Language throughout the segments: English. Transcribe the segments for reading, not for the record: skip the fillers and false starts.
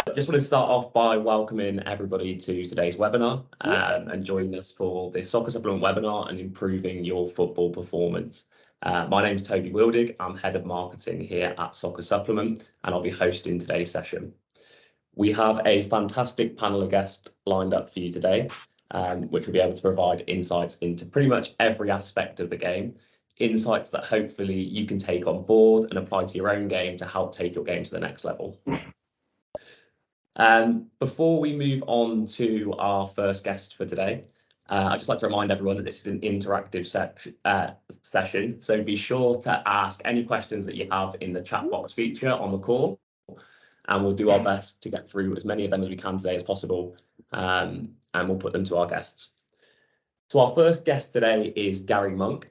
I just want to start off by welcoming everybody to today's webinar and joining us for the Soccer Supplement webinar and improving your football performance. My name is Toby Wildig. I'm Head of Marketing here at Soccer Supplement, and I'll be hosting today's session. We have a fantastic panel of guests lined up for you today, which will be able to provide insights into pretty much every aspect of the game, insights that hopefully you can take on board and apply to your own game to help take your game to the next level. Before we move on to our first guest for today, I'd just like to remind everyone that this is an interactive session, so be sure to ask any questions that you have in the chat box feature on the call, and we'll do our best to get through as many of them as we can today as possible, and we'll put them to our guests. So our first guest today is Garry Monk.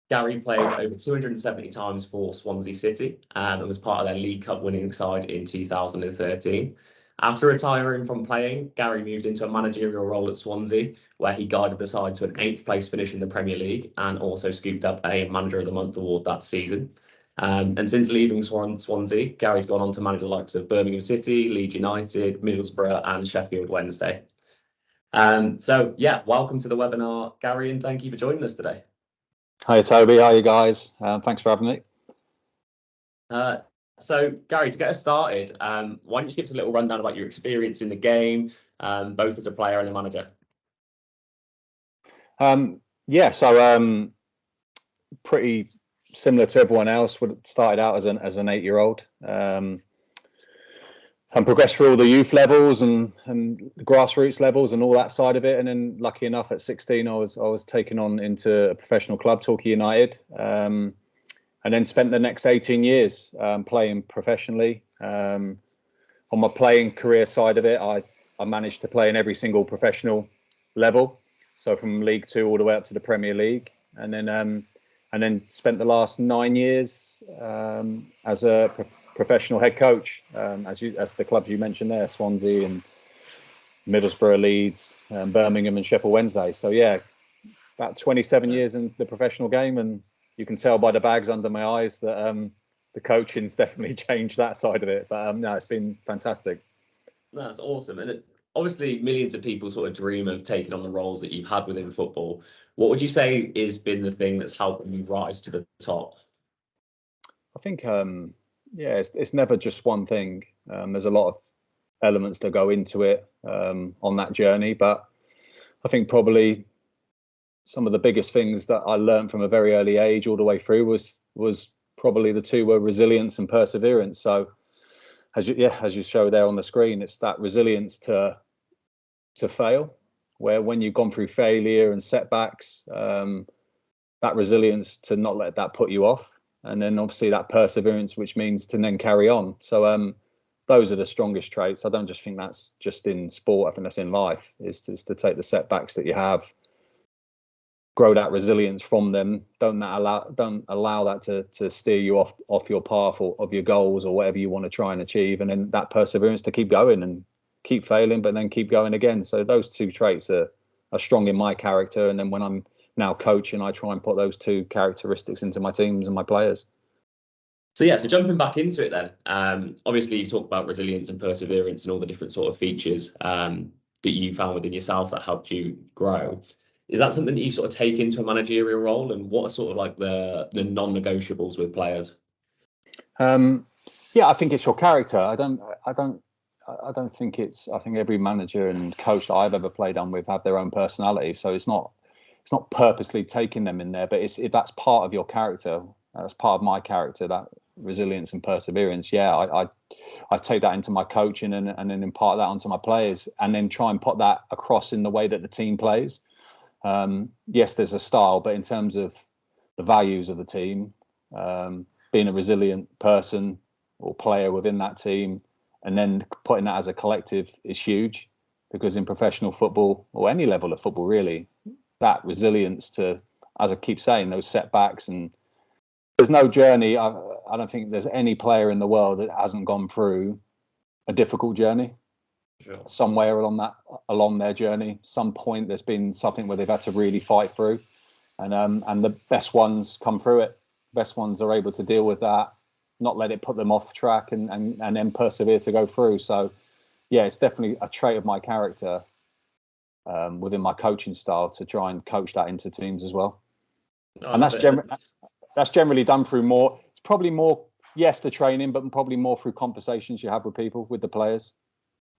Garry played over 270 times for Swansea City and was part of their League Cup winning side in 2013. After retiring from playing, Garry moved into a managerial role at Swansea, where he guided the side to an 8th place finish in the Premier League and also scooped up a Manager of the Month award that season. And since leaving Swansea, Gary's gone on to manage the likes of Birmingham City, Leeds United, Middlesbrough and Sheffield Wednesday. So yeah, welcome to the webinar, Garry, and thank you for joining us today. Hi Toby, how are you guys? Thanks for having me. So Garry, to get us started, why don't you just give us a little rundown about your experience in the game, both as a player and a manager? Pretty similar to everyone else. Started out as an 8-year-old, and progressed through all the youth levels and the grassroots levels and all that side of it. And then, lucky enough, at 16, I was taken on into a professional club, Torquay United. And then spent the next 18 years playing professionally. On my playing career side of it, I managed to play in every single professional level, so from League 2 all the way up to the Premier League, and then spent the last 9 years as a professional head coach, as the clubs you mentioned there, Swansea and Middlesbrough, Leeds, Birmingham and Sheffield Wednesday. So yeah, about 27 years in the professional game, and you can tell by the bags under my eyes that the coaching's definitely changed that side of it. But no, it's been fantastic. That's awesome. And obviously, millions of people sort of dream of taking on the roles that you've had within football. What would you say has been the thing that's helped you rise to the top? I think, it's never just one thing. There's a lot of elements that go into it on that journey. But I think probably some of the biggest things that I learned from a very early age all the way through was probably the two were resilience and perseverance. So as you show there on the screen, it's that resilience to fail, where when you've gone through failure and setbacks, that resilience to not let that put you off, and then obviously that perseverance, which means to then carry on. So those are the strongest traits. I don't just think that's just in sport. I think that's in life, is to take the setbacks that you have, grow that resilience from them. Don't allow that to steer you off your path or of your goals or whatever you want to try and achieve, and then that perseverance to keep going and keep failing but then keep going again. So those two traits are strong in my character, and then when I'm now coaching, I try and put those two characteristics into my teams and my players. So yeah, so jumping back into it then, obviously you've talked about resilience and perseverance and all the different sort of features that you found within yourself that helped you grow. Is that something that you sort of take into a managerial role, and what are sort of like the non-negotiables with players? I think it's your character. I don't think it's. I think every manager and coach that I've ever played on with have their own personality. So it's not purposely taking them in there, but if that's part of your character, that's part of my character, that resilience and perseverance. Yeah, I take that into my coaching and then impart that onto my players, and then try and put that across in the way that the team plays. Yes, there's a style, but in terms of the values of the team, being a resilient person or player within that team, and then putting that as a collective is huge, because in professional football, or any level of football really, that resilience to, as I keep saying, those setbacks, and there's no journey. I don't think there's any player in the world that hasn't gone through a difficult journey. Sure. Somewhere along their journey, some point there's been something where they've had to really fight through, and the best ones come through it. Best ones are able to deal with that, not let it put them off track, and then persevere to go through. So yeah, it's definitely a trait of my character within my coaching style to try and coach that into teams as well. No, I And love it. that's generally done through more. It's probably more, yes, the training, but probably more through conversations you have with people, with the players.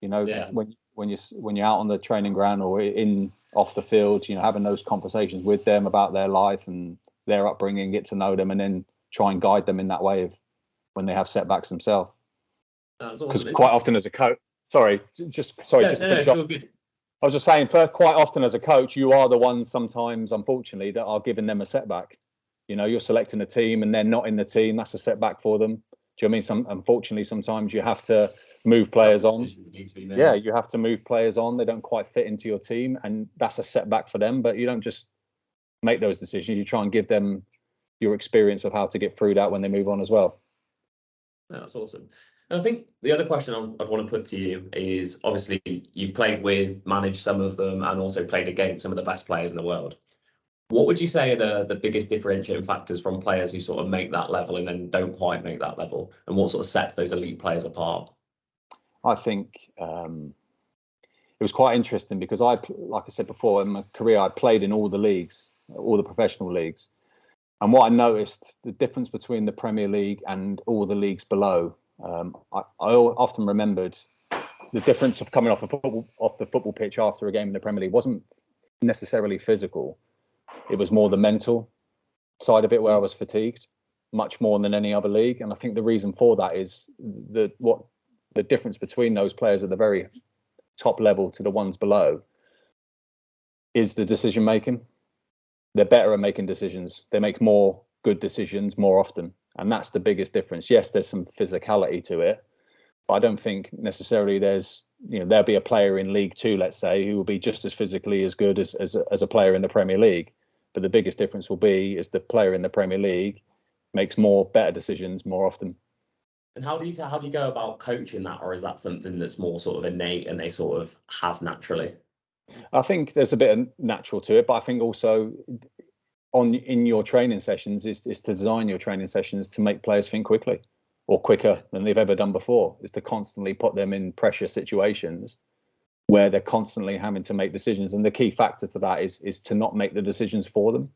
You know, Yeah. when you're out on the training ground or in off the field, you know, having those conversations with them about their life and their upbringing, get to know them, and then try and guide them in that way of when they have setbacks themselves. That's Because awesome. quite often as a coach, just to finish It's off. all good. I was just saying, quite often as a coach, you are the ones sometimes, unfortunately, that are giving them a setback. You know, you're selecting a team and they're not in the team. That's a setback for them. Do you know what I mean? Unfortunately, sometimes you have to move players on. Decisions need to be made. Yeah, you have to move players on. They don't quite fit into your team, and that's a setback for them. But you don't just make those decisions. You try and give them your experience of how to get through that when they move on as well. That's awesome. And I think the other question I'd want to put to you is, obviously you've played with, managed some of them, and also played against some of the best players in the world. What would you say are the biggest differentiating factors from players who sort of make that level and then don't quite make that level, and what sort of sets those elite players apart? I think it was quite interesting because like I said before, in my career, I played in all the leagues, all the professional leagues. And what I noticed, the difference between the Premier League and all the leagues below, I often remembered the difference of coming off the football pitch after a game in the Premier League wasn't necessarily physical. It was more the mental side of it where I was fatigued much more than any other league. And I think the reason for that is the difference between those players at the very top level to the ones below is the decision making. They're better at making decisions. They make more good decisions more often. And that's the biggest difference. Yes, there's some physicality to it, but I don't think necessarily there'll be a player in League Two, let's say, who will be just as physically as good as a player in the Premier League. But the biggest difference will be is the player in the Premier League makes better decisions more often. And how do you go about coaching that, or is that something that's more sort of innate and they sort of have naturally? I think there's a bit of natural to it, but I think also in your training sessions is to design your training sessions to make players think quickly or quicker than they've ever done before, is to constantly put them in pressure situations where they're constantly having to make decisions. And the key factor to that is to not make the decisions for them.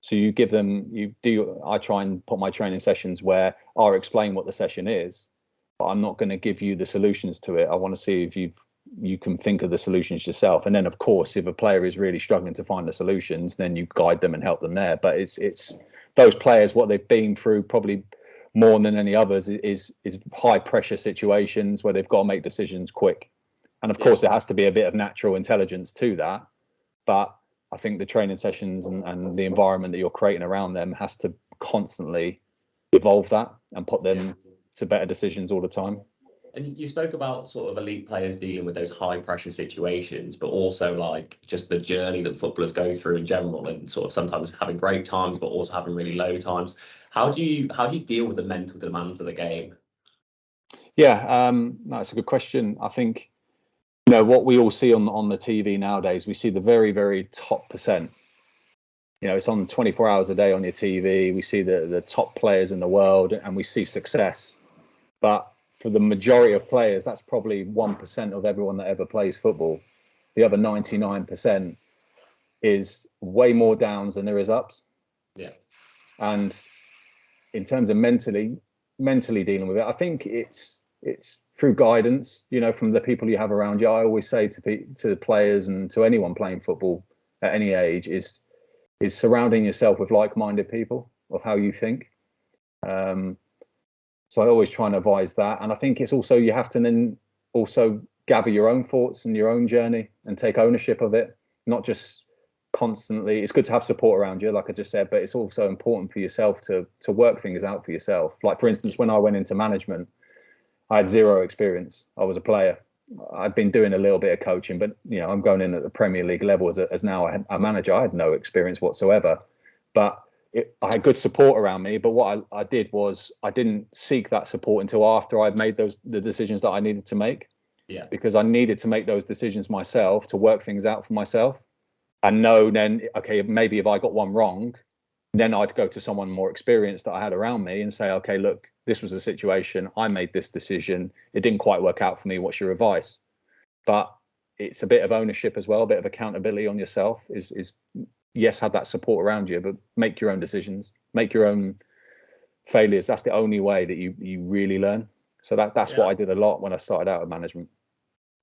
So I try and put my training sessions where I'll explain what the session is, but I'm not going to give you the solutions to it. I want to see if you can think of the solutions yourself. And then, of course, if a player is really struggling to find the solutions, then you guide them and help them there. But it's those players, what they've been through probably more than any others is high pressure situations where they've got to make decisions quick. And of course, there has to be a bit of natural intelligence to that. But I think the training sessions and the environment that you're creating around them has to constantly evolve that and put them to better decisions all the time. And you spoke about sort of elite players dealing with those high pressure situations, but also like just the journey that footballers go through in general, and sort of sometimes having great times, but also having really low times. How do you deal with the mental demands of the game? Yeah, that's a good question. I think what we all see on the TV nowadays, we see the very, very top percent. It's on 24 hours a day on your TV. We see the top players in the world and we see success. But for the majority of players, that's probably 1% of everyone that ever plays football. The other 99% is way more downs than there is ups. Yeah. And in terms of mentally dealing with it, I think it's through guidance, from the people you have around you. I always say to players and to anyone playing football at any age is surrounding yourself with like-minded people of how you think. So I always try and advise that. And I think it's also, you have to then also gather your own thoughts and your own journey and take ownership of it, not just constantly. It's good to have support around you, like I just said, but it's also important for yourself to work things out for yourself. Like, for instance, when I went into management, I had zero experience. I was a player. I'd been doing a little bit of coaching, but I'm going in at the Premier League level as now a manager. I had no experience whatsoever, but I had good support around me. But what I did was I didn't seek that support until after I'd made the decisions that I needed to make. Yeah. Because I needed to make those decisions myself to work things out for myself and know then, okay, maybe if I got one wrong, Then I'd go to someone more experienced that I had around me and say, okay, look, this was the situation. I made this decision. It didn't quite work out for me. What's your advice? But it's a bit of ownership as well, a bit of accountability on yourself is yes, have that support around you, but make your own decisions, make your own failures. That's the only way that you really learn. So that's what I did a lot when I started out with management.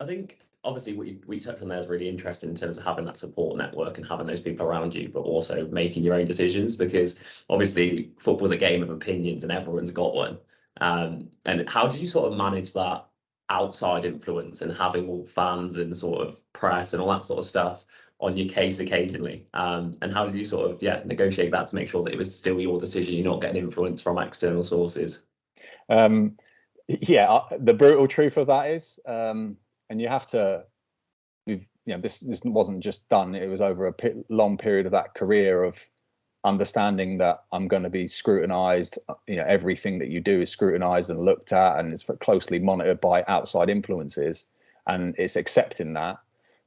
I think obviously what you touched on there is really interesting in terms of having that support network and having those people around you, but also making your own decisions, because obviously football's a game of opinions and everyone's got one. And how did you sort of manage that outside influence and having all fans and sort of press and all that sort of stuff on your case occasionally? And how did you sort of negotiate that to make sure that it was still your decision, you're not getting influence from external sources? The brutal truth of that is, and you have to, this wasn't just done. It was over a long period of that career of understanding that I'm going to be scrutinized. Everything that you do is scrutinized and looked at, and it's closely monitored by outside influences, and it's accepting that.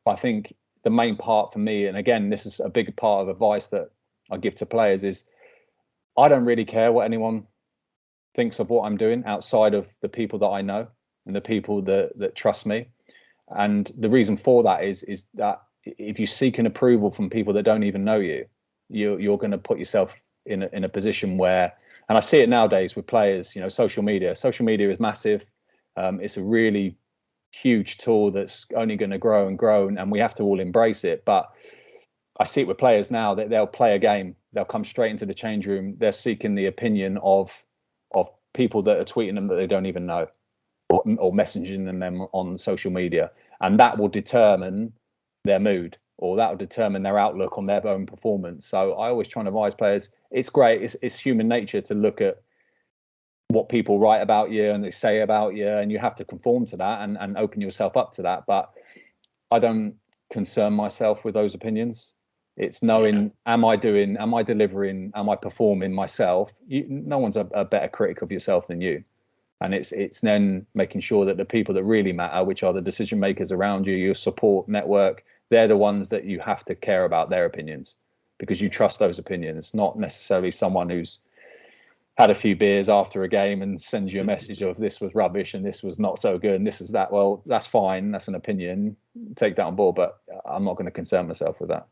But I think the main part for me, and again, this is a big part of advice that I give to players, is I don't really care what anyone thinks of what I'm doing outside of the people that I know and the people that trust me. And the reason for that is that if you seek an approval from people that don't even know you, you're going to put yourself in a position where, and I see it nowadays with players, social media is massive. It's a really huge tool that's only going to grow and grow, and we have to all embrace it. But I see it with players now that they'll play a game, they'll come straight into the change room, they're seeking the opinion of people that are tweeting them that they don't even know, or messaging them on social media, and that will determine their mood, or that will determine their outlook on their own performance. So I always try and advise players, it's great, it's human nature to look at what people write about you and they say about you, and you have to conform to that and open yourself up to that. But I don't concern myself with those opinions. It's knowing, am I delivering, am I performing myself? No one's a better critic of yourself than you. And it's then making sure that the people that really matter, which are the decision makers around you, your support network, they're the ones that you have to care about their opinions, because you trust those opinions, not necessarily someone who's had a few beers after a game and sends you a message of this was rubbish and this was not so good and this is that. Well, that's fine. That's an opinion. Take that on board, but I'm not going to concern myself with that.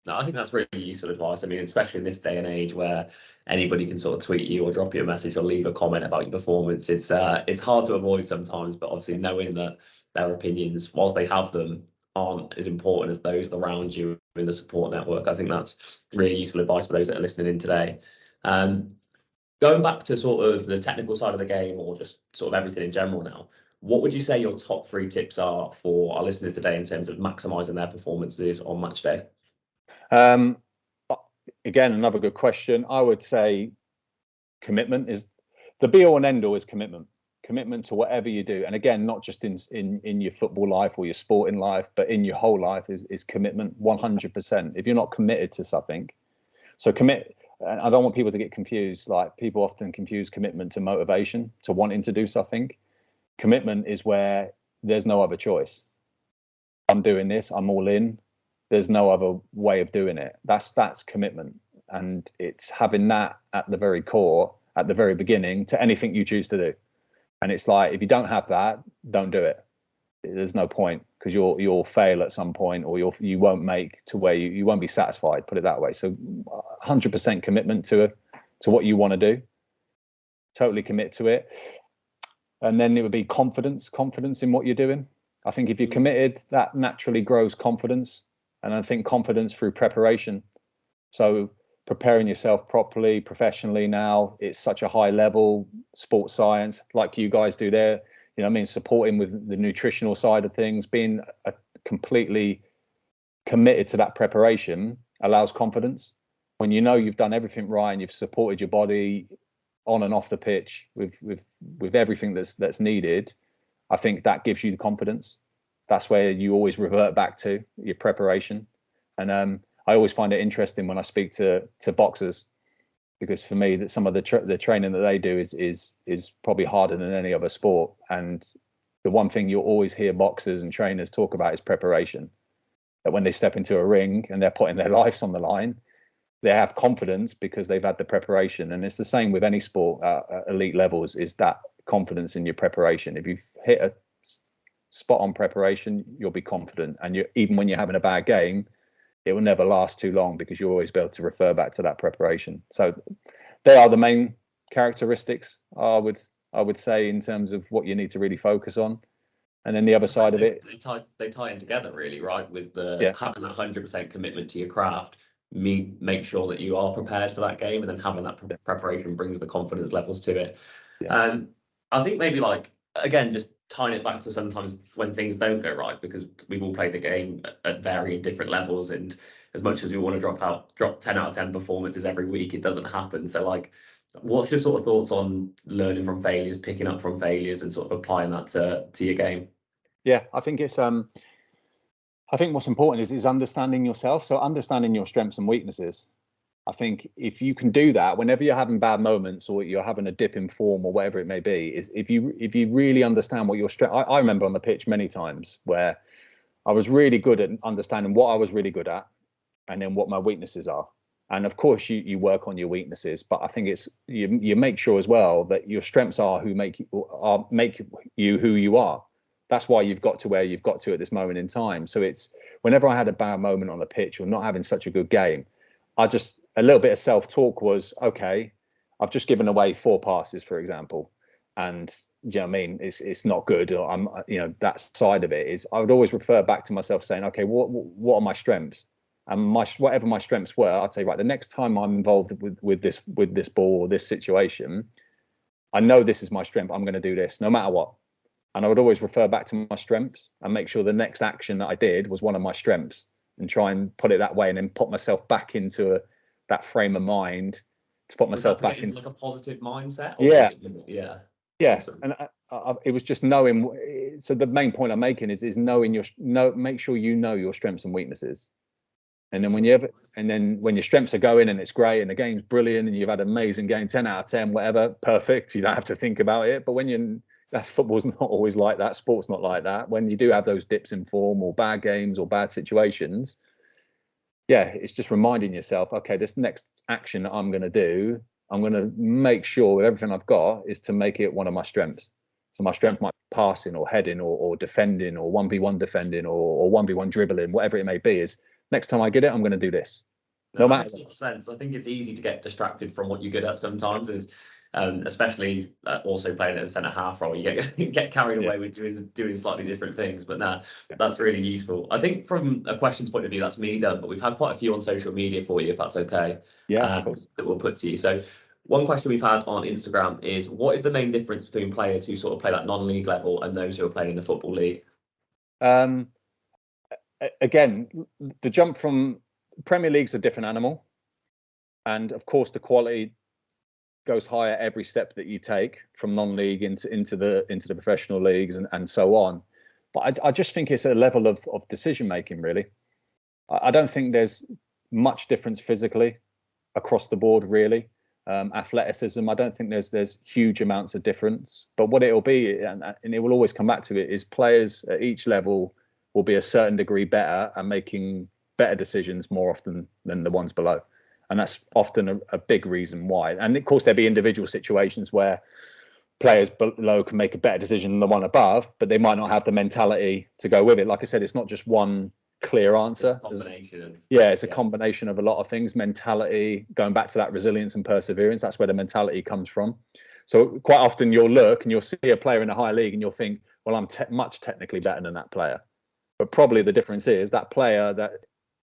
No, I think that's really useful advice. I mean, especially in this day and age where anybody can sort of tweet you or drop you a message or leave a comment about your performance. It's hard to avoid sometimes, but obviously knowing that their opinions, whilst they have them, aren't as important as those around you in the support network. I think that's really useful advice for those that are listening in today. Going back to sort of the technical side of the game, or just sort of everything in general now, what would you say your top 3 tips are for our listeners today in terms of maximising their performances on match day? Again, another good question. I would say commitment is the be all and end all. Is commitment to whatever you do, and again, not just in your football life or your sporting life, but in your whole life is commitment 100%. If you're not committed to something, so commit. And I don't want people to get confused. Like, people often confuse commitment to motivation, to wanting to do something. Commitment is where there's no other choice. I'm doing this, I'm all in. There's no other way of doing it. That's commitment. And it's having that at the very core, at the very beginning, to anything you choose to do. And it's like, if you don't have that, don't do it. There's no point, because you'll fail at some point, or you won't make to where you won't be satisfied, put it that way. So 100% commitment to what you want to do, totally commit to it. And then it would be confidence in what you're doing. I think if you're committed, that naturally grows confidence. And I think confidence through preparation. So preparing yourself properly, professionally now, it's such a high level, sports science, like you guys do there. Supporting with the nutritional side of things, being completely committed to that preparation allows confidence. When you know you've done everything right and you've supported your body on and off the pitch with everything that's needed, I think that gives you the confidence. That's where you always revert back to your preparation. And I always find it interesting when I speak to boxers, because for me, that some of the training that they do is probably harder than any other sport. And the one thing you'll always hear boxers and trainers talk about is preparation. That when they step into a ring and they're putting their lives on the line, they have confidence because they've had the preparation. And it's the same with any sport at elite levels, is that confidence in your preparation. If you've hit a spot on preparation, you'll be confident. And even when you're having a bad game, it will never last too long because you'll always be able to refer back to that preparation. So they are the main characteristics, I would say, in terms of what you need to really focus on. And then the other side of it, they tie in together really, right? With the yeah, having that 100% commitment to your craft, make sure that you are prepared for that game, and then having that preparation brings the confidence levels to it. yeah, I think maybe like again, just tying it back to sometimes when things don't go right, because we've all played the game at varying different levels, and as much as we want to drop 10 out of 10 performances every week, it doesn't happen. So like, what's your sort of thoughts on learning from failures, picking up from failures, and sort of applying that to your game? yeah. I think it's I think what's important is understanding yourself. So understanding your strengths and weaknesses. I think if you can do that, whenever you're having bad moments or you're having a dip in form or whatever it may be, is if you really understand what your strength. I remember on the pitch many times where I was really good at understanding what I was really good at, and then what my weaknesses are. And of course, you work on your weaknesses, but I think it's you make sure as well that your strengths are who make you who you are. That's why you've got to where you've got to at this moment in time. So it's whenever I had a bad moment on the pitch or not having such a good game, a little bit of self-talk was, okay, I've just given away 4 passes, for example, and you know what I mean, it's not good. Or I'm, you know, that side of it is I would always refer back to myself saying, okay, what are my strengths? And whatever my strengths were, I'd say, right, the next time I'm involved with this ball or this situation, I know this is my strength. I'm going to do this no matter what. And I would always refer back to my strengths and make sure the next action that I did was one of my strengths, and try and put it that way, and then put myself back into that frame of mind to put myself back into like a positive mindset, or was yeah, it? Yeah. yeah. Awesome. And it was just knowing. So the main point I'm making is knowing make sure you know your strengths and weaknesses. And then when your strengths are going and it's great and the game's brilliant and you've had an amazing game, 10 out of 10, whatever, perfect. You don't have to think about it. But that's football's not always like that. Sport's not like that. When you do have those dips in form or bad games or bad situations, yeah, it's just reminding yourself, okay, this next action that I'm going to do, I'm going to make sure with everything I've got is to make it one of my strengths. So my strength might be passing or heading or defending or 1v1 defending or 1v1 dribbling, whatever it may be, is next time I get it, I'm going to do this. No, that makes a lot of sense. I think it's easy to get distracted from what you're good at sometimes, especially also playing at a centre half role. You get carried away with doing slightly different things. But no, that's really useful. I think from a questions point of view, that's me done. But we've had quite a few on social media for you, if that's okay. Yeah, of course. That we'll put to you. So one question we've had on Instagram is, what is the main difference between players who sort of play that non-league level and those who are playing in the Football League? Again, the jump from Premier League's a different animal, and of course the quality goes higher every step that you take from non-league into the professional leagues and so on. But I just think it's a level of decision making, really. I don't think there's much difference physically across the board, really. Athleticism, I don't think there's huge amounts of difference. But what it'll be, and it will always come back to it, is players at each level will be a certain degree better and making better decisions more often than the ones below. And that's often a big reason why. And of course, there'll be individual situations where players below can make a better decision than the one above, but they might not have the mentality to go with it. Like I said, it's not just one clear answer. It's a combination. It's a combination of a lot of things. Mentality, going back to that resilience and perseverance, that's where the mentality comes from. So quite often you'll look and you'll see a player in a high league and you'll think, well, I'm much technically better than that player. But probably the difference is that player that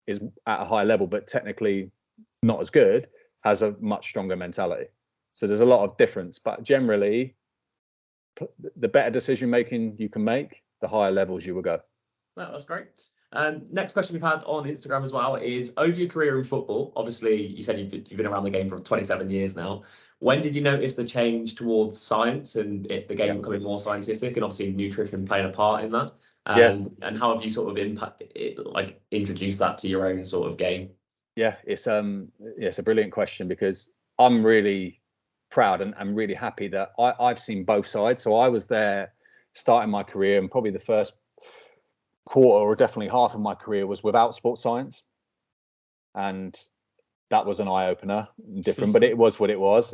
is at a high level but technically not as good has a much stronger mentality. So there's a lot of difference. But generally, the better decision making you can make, the higher levels you will go. No, that's great. Next question we've had on Instagram as well is, over your career in football, obviously you said you've been around the game for 27 years now. When did you notice the change towards science and the game becoming more scientific, and obviously nutrition playing a part in that? Yes. And how have you sort of introduced that to your own sort of game? Yeah, it's a brilliant question, because I'm really proud and really happy that I've seen both sides. So I was there starting my career, and probably the first quarter or definitely half of my career was without sports science. And that was an eye opener, different, but it was what it was.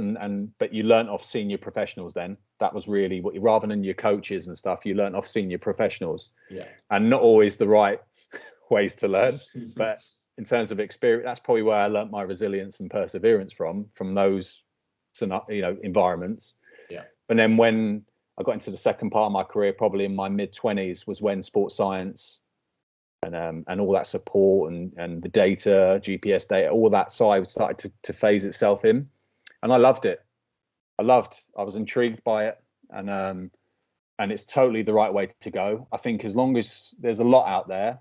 But you learnt off senior professionals then. That was really what you, rather than your coaches and stuff, you learnt off senior professionals. Yeah. And not always the right ways to learn, but in terms of experience, that's probably where I learnt my resilience and perseverance from those, environments. Yeah. And then when I got into the second part of my career, probably in my mid-20s, was when sports science and all that support and the data, GPS data, all that side started to phase itself in, and I loved it. I was intrigued by it, and it's totally the right way to go. I think as long as there's a lot out there,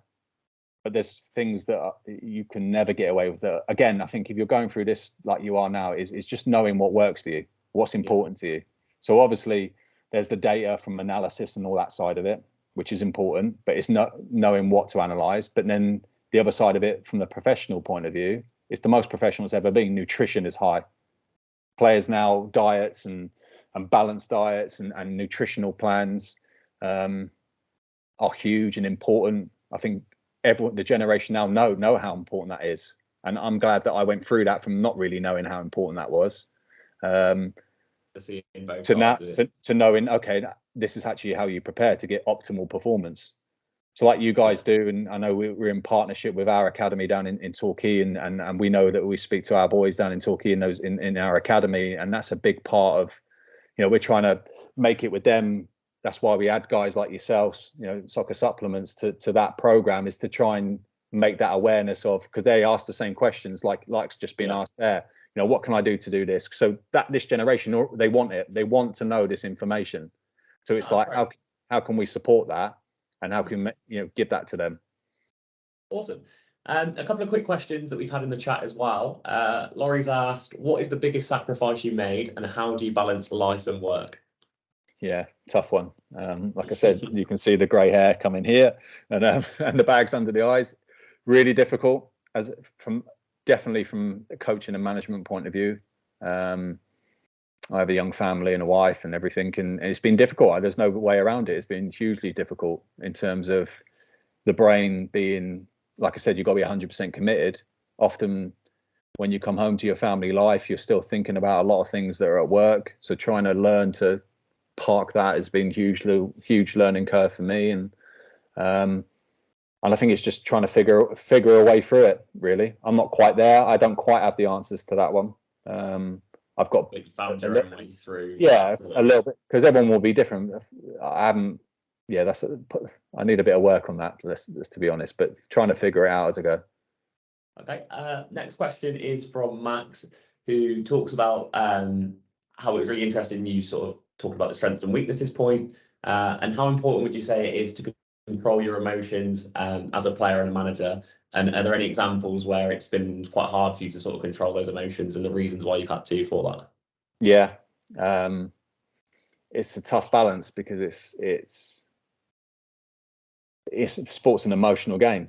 but there's things that you can never get away with. Again, I think if you're going through this like you are now, is just knowing what works for you, what's important to you. So obviously there's the data from analysis and all that side of it, which is important, but it's not knowing what to analyze. But then the other side of it, from the professional point of view, it's the most professional it's ever been. Nutrition is high. Players now, diets and balanced diets and nutritional plans are huge and important. I think the generation now know how important that is, and I'm glad that I went through that from not really knowing how important that was, to knowing, okay, this is actually how you prepare to get optimal performance. So like you guys do, and I know we're in partnership with our academy down in Torquay, and we know that we speak to our boys down in Torquay in our academy, and that's a big part of, we're trying to make it with them. That's why we add guys like yourselves, soccer supplements to that program, is to try and make that awareness of, because they ask the same questions like's just been asked there. What can I do to do this? So that this generation, they want it. They want to know this information. So it's how can we support that, and how can give that to them? Awesome. A couple of quick questions that we've had in the chat as well. Laurie's asked, what is the biggest sacrifice you made, and how do you balance life and work? Yeah, tough one. Like I said, you can see the grey hair coming here, and the bags under the eyes. Really difficult, definitely from a coaching and management point of view. I have a young family and a wife and everything, and it's been difficult. There's no way around it. It's been hugely difficult in terms of the brain being, like I said, you've got to be 100% committed. Often when you come home to your family life, you're still thinking about a lot of things that are at work. So trying to learn to park that has been huge learning curve for me, and I think it's just trying to figure a way through it. Really, I'm not quite there. I don't quite have the answers to that one. I've got found your own way through. Yeah, a little bit, because everyone will be different. I haven't. Yeah, I need a bit of work on that. Let's to be honest, but trying to figure it out as I go. Okay. Next question is from Max, who talks about how it was really interesting in you sort of talking about the strengths and weaknesses point, and how important would you say it is to control your emotions as a player and a manager? And are there any examples where it's been quite hard for you to sort of control those emotions, and the reasons why you've had to for that? Yeah, it's a tough balance, because it's sport's an emotional game.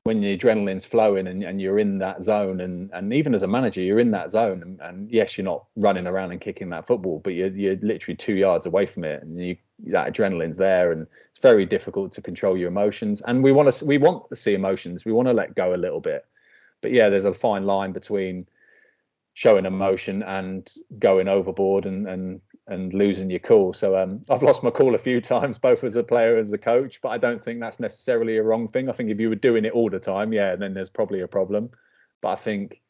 When the adrenaline's flowing and you're in that zone, and even as a manager, you're in that zone, and yes, you're not running around and kicking that football, but you're literally 2 yards away from it, and that adrenaline's there, and it's very difficult to control your emotions. And we want to see emotions. We want to let go a little bit, but yeah, there's a fine line between showing emotion and going overboard and losing your cool. So I've lost my cool a few times, both as a player and as a coach, but I don't think that's necessarily a wrong thing. I think if you were doing it all the time, then there's probably a problem. But I think,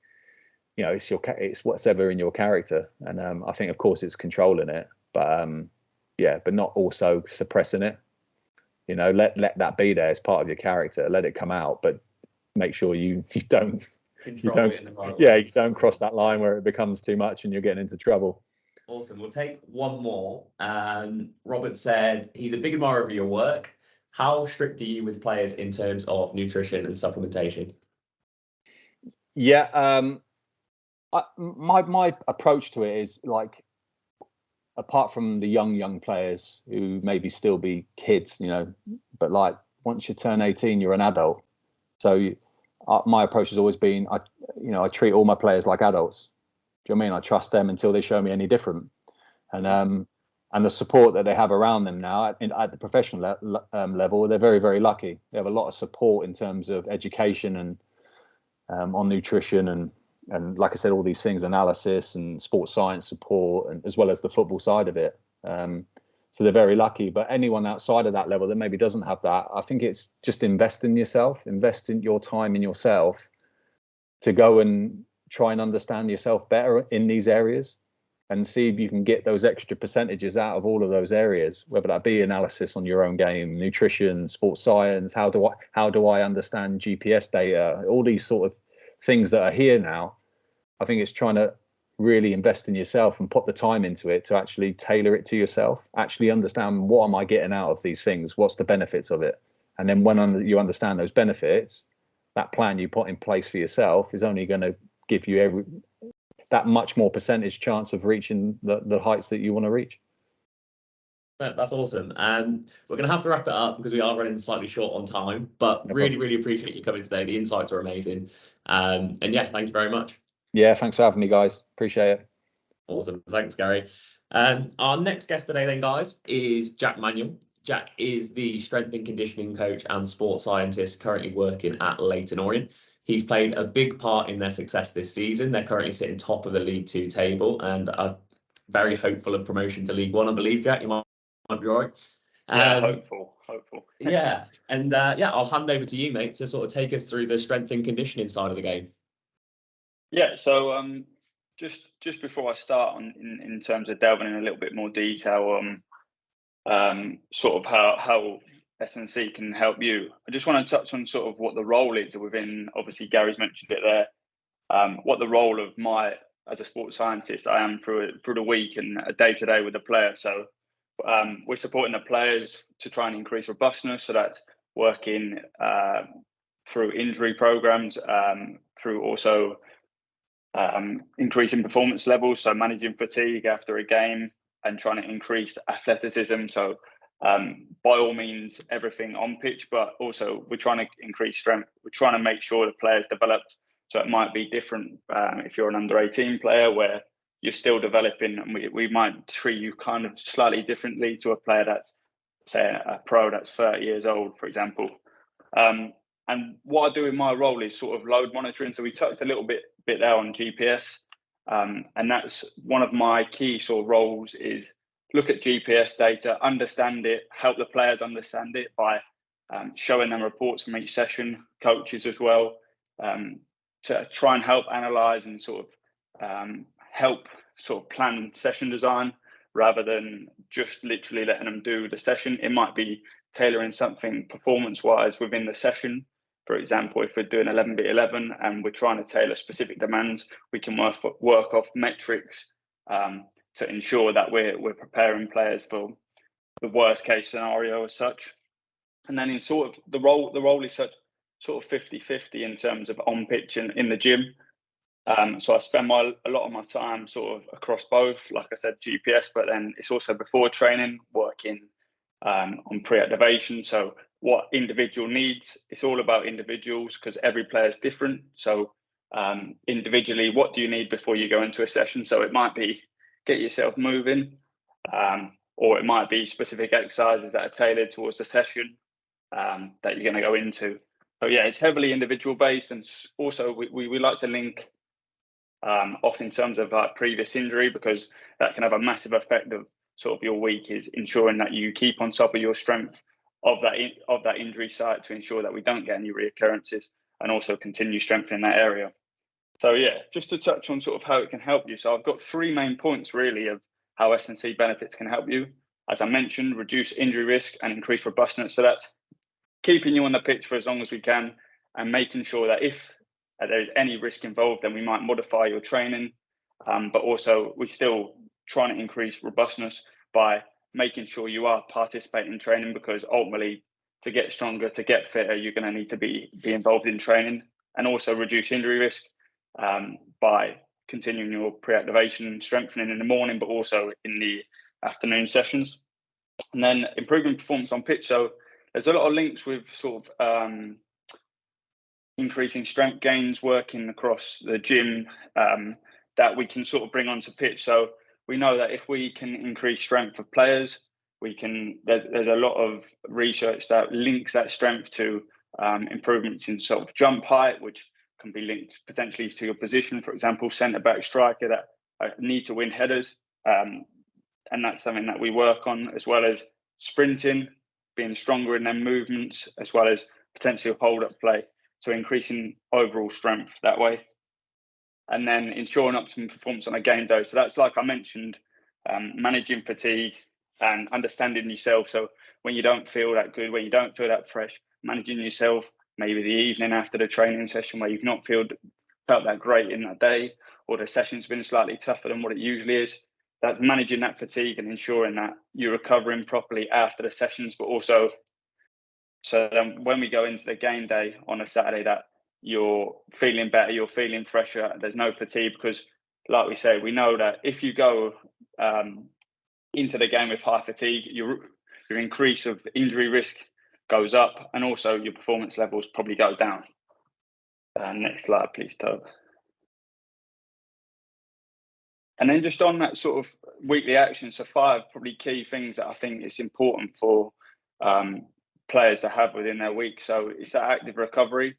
it's whatever in your character. And I think, of course, it's controlling it, but but not also suppressing it. Let that be there as part of your character, let it come out, but make sure you don't cross that line where it becomes too much and you're getting into trouble. Awesome. We'll take one more. Robert said he's a big admirer of your work. How strict are you with players in terms of nutrition and supplementation? Yeah, my approach to it is, like, apart from the young players who maybe still be kids, but like once you turn 18, you're an adult. So my approach has always been, I treat all my players like adults. Do you know what I mean? I trust them until they show me any different. And the support that they have around them now at the professional level, they're very, very lucky. They have a lot of support in terms of education and on nutrition and and like I said, all these things, analysis and sports science support, and as well as the football side of it. So they're very lucky. But anyone outside of that level that maybe doesn't have that, I think it's just invest in yourself, invest in your time in yourself to go and try and understand yourself better in these areas, and see if you can get those extra percentages out of all of those areas, whether that be analysis on your own game, nutrition, sports science, how do I understand GPS data, all these sort of things that are here now. I think it's trying to really invest in yourself and put the time into it to actually tailor it to yourself, actually understand what am I getting out of these things, what's the benefits of it. And then when you understand those benefits, that plan you put in place for yourself is only going to give you that much more percentage chance of reaching the heights that you want to reach. That's awesome. We're going to have to wrap it up because we are running slightly short on time, but really appreciate you coming today. The insights are amazing. And yeah, thank you very much. Yeah, thanks for having me, guys. Appreciate it. Awesome. Thanks, Garry. Our next guest today then, guys, is Jack Manuel. Jack is the strength and conditioning coach and sports scientist currently working at Leyton Orient. He's played a big part in their success this season. They're currently sitting top of the League Two table and are very hopeful of promotion to League One, I believe, Jack. You might be right. Yeah, hopeful. Yeah, and I'll hand over to you, mate, to sort of take us through the strength and conditioning side of the game. Yeah, so just before I start in terms of delving in a little bit more detail on sort of how SNC can help you, I just want to touch on sort of what the role is within. Obviously, Gary's mentioned it there. What the role of as a sports scientist I am through the week and a day to day with the player. So we're supporting the players to try and increase robustness. So that's working through injury programs, through also increasing performance levels. So managing fatigue after a game and trying to increase athleticism. So by all means, everything on pitch, but also we're trying to increase strength. We're trying to make sure the players developed. So it might be different if you're an under 18 player where you're still developing, and we might treat you kind of slightly differently to a player that's, say, a pro that's 30 years old, for example. And what I do in my role is sort of load monitoring. So we touched a little bit there on GPS, and that's one of my key sort of roles is look at GPS data, understand it, help the players understand it by showing them reports from each session, coaches as well, to try and help analyze and sort of help sort of plan session design rather than just literally letting them do the session. It might be tailoring something performance-wise within the session. For example, if we're doing 11v11 and we're trying to tailor specific demands, we can work off metrics to ensure that we're preparing players for the worst case scenario as such. And then in sort of the role is such sort of 50-50 in terms of on pitch and in the gym. So I spend a lot of my time sort of across both, like I said, GPS, but then it's also before training, working on pre-activation. So what individual needs, it's all about individuals because every player is different. So individually, what do you need before you go into a session? So it might be get yourself moving, or it might be specific exercises that are tailored towards the session that you're going to go into. So yeah, it's heavily individual based, and also we like to link off in terms of previous injury, because that can have a massive effect of sort of your week, is ensuring that you keep on top of your strength of that injury site to ensure that we don't get any reoccurrences, and also continue strengthening that area. So yeah, just to touch on sort of how it can help you. So I've got 3 main points really of how S&C benefits can help you. As I mentioned, reduce injury risk and increase robustness. So that's keeping you on the pitch for as long as we can and making sure that if there's any risk involved, then we might modify your training. But also we're still trying to increase robustness by making sure you are participating in training, because ultimately to get stronger, to get fitter, you're going to need to be involved in training, and also reduce injury risk by continuing your pre-activation and strengthening in the morning, but also in the afternoon sessions. And then improving performance on pitch. So there's a lot of links with sort of increasing strength gains, working across the gym that we can sort of bring onto pitch. So we know that if we can increase strength of players, we can. There's a lot of research that links that strength to improvements in sort of jump height, which can be linked potentially to your position. For example, centre back, striker that need to win headers. And that's something that we work on, as well as sprinting, being stronger in their movements, as well as potentially hold up play. So increasing overall strength that way. And then ensuring optimum performance on a game day. So that's, like I mentioned, managing fatigue and understanding yourself. So when you don't feel that good, when you don't feel that fresh, managing yourself, maybe the evening after the training session where you've not felt that great in that day, or the session's been slightly tougher than what it usually is. That's managing that fatigue and ensuring that you're recovering properly after the sessions, but also so then when we go into the game day on a Saturday, that you're feeling better, you're feeling fresher, there's no fatigue, because like we say, we know that if you go into the game with high fatigue, your increase of injury risk goes up, and also your performance levels probably go down. Next slide, please, Tob. And then just on that sort of weekly action, so 5 probably key things that I think is important for players to have within their week. So it's that active recovery.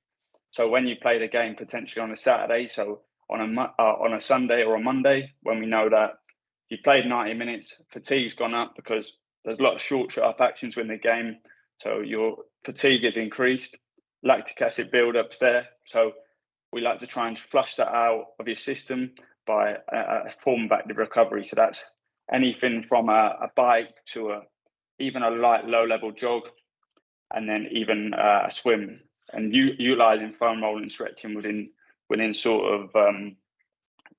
So when you play the game potentially on a Saturday, so on a Sunday or a Monday, when we know that you played 90 minutes, fatigue's gone up because there's a lot of short, sharp actions within the game. So your fatigue is increased, lactic acid build-up's there. So we like to try and flush that out of your system by a form of active recovery. So that's anything from a bike to even a light low-level jog, and then even a swim, and utilizing foam rolling and stretching within sort of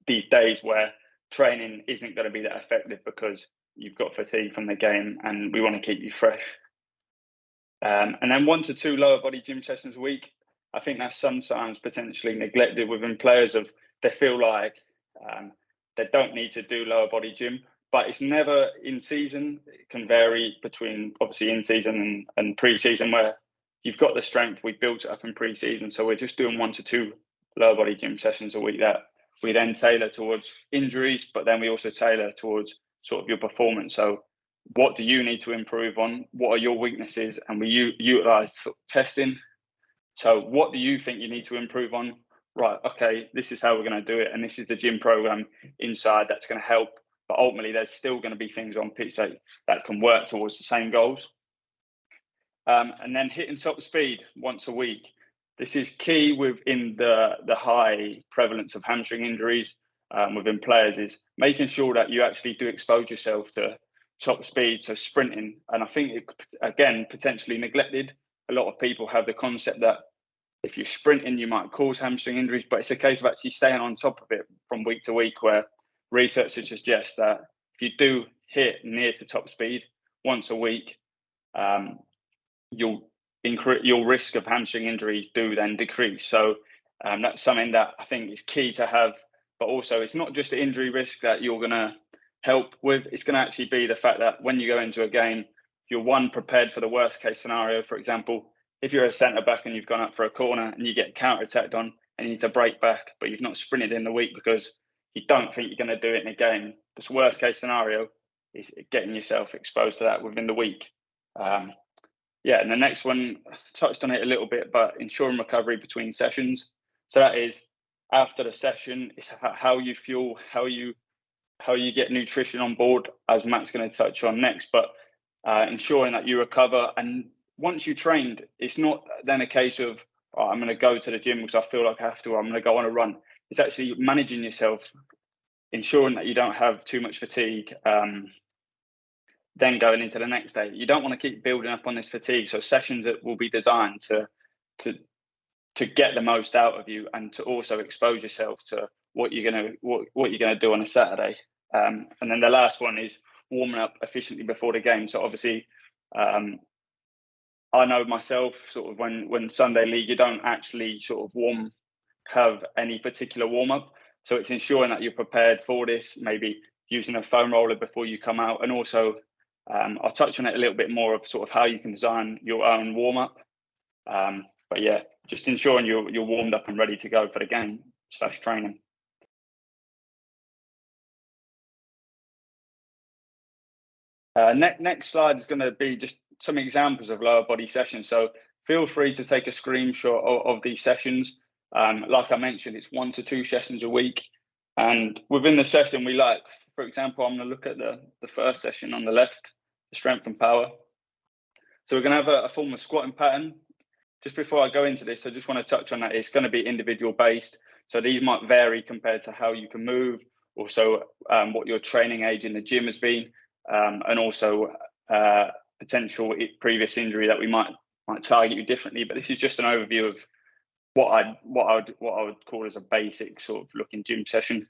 these days where training isn't going to be that effective because you've got fatigue from the game, and we want to keep you fresh. And then 1 to 2 lower body gym sessions a week. I think that's sometimes potentially neglected within players. They feel like they don't need to do lower body gym, but it's never in season. It can vary between obviously in season and pre-season, where you've got the strength, we built it up in pre-season. So we're just doing 1 to 2 lower body gym sessions a week that we then tailor towards injuries, but then we also tailor towards sort of your performance. So what do you need to improve on? What are your weaknesses? And we utilize sort of testing. So what do you think you need to improve on? Right, okay, this is how we're going to do it, and this is the gym program inside that's going to help. But ultimately, there's still going to be things on pitch that can work towards the same goals. And then hitting top speed once a week. This is key within the high prevalence of hamstring injuries within players, is making sure that you actually do expose yourself to top speed, so sprinting. And I think it, again, potentially neglected. A lot of people have the concept that if you're sprinting, you might cause hamstring injuries, but it's a case of actually staying on top of it from week to week, where research suggests that if you do hit near to top speed once a week, your risk of hamstring injuries do then decrease. So that's something that I think is key to have. But also, it's not just the injury risk that you're going to help with. It's going to actually be the fact that when you go into a game, you're prepared for the worst case scenario. For example, if you're a centre back and you've gone up for a corner and you get counter-attacked on and you need to break back, but you've not sprinted in the week because you don't think you're going to do it in a game, this worst case scenario is getting yourself exposed to that within the week. Yeah, and the next one, touched on it a little bit, but ensuring recovery between sessions. So that is after the session, it's how you fuel, how you get nutrition on board, as Matt's going to touch on next, but ensuring that you recover. And once you trained, it's not then a case of, oh, I'm going to go to the gym because I feel like I have to, or I'm going to go on a run. It's actually managing yourself, ensuring that you don't have too much fatigue, then going into the next day. You don't want to keep building up on this fatigue. So sessions that will be designed to get the most out of you, and to also expose yourself to what you're gonna do on a Saturday. And then the last one is warming up efficiently before the game. So obviously, I know myself, sort of when Sunday league, you don't actually sort of have any particular warm up. So it's ensuring that you're prepared for this, maybe using a foam roller before you come out, and also I'll touch on it a little bit more of sort of how you can design your own warm up. But yeah, just ensuring you're warmed up and ready to go for the game / training. Next slide is going to be just some examples of lower body sessions. So feel free to take a screenshot of these sessions. Like I mentioned, it's 1 to 2 sessions a week. And within the session, we like, for example, I'm going to look at the first session on the left, the strength and power. So we're going to have a form of squatting pattern. Just before I go into this, I just want to touch on that. It's going to be individual based. So these might vary compared to how you can move, also what your training age in the gym has been, and also potential previous injury that we might target you differently. But this is just an overview of what I would call as a basic sort of looking gym session.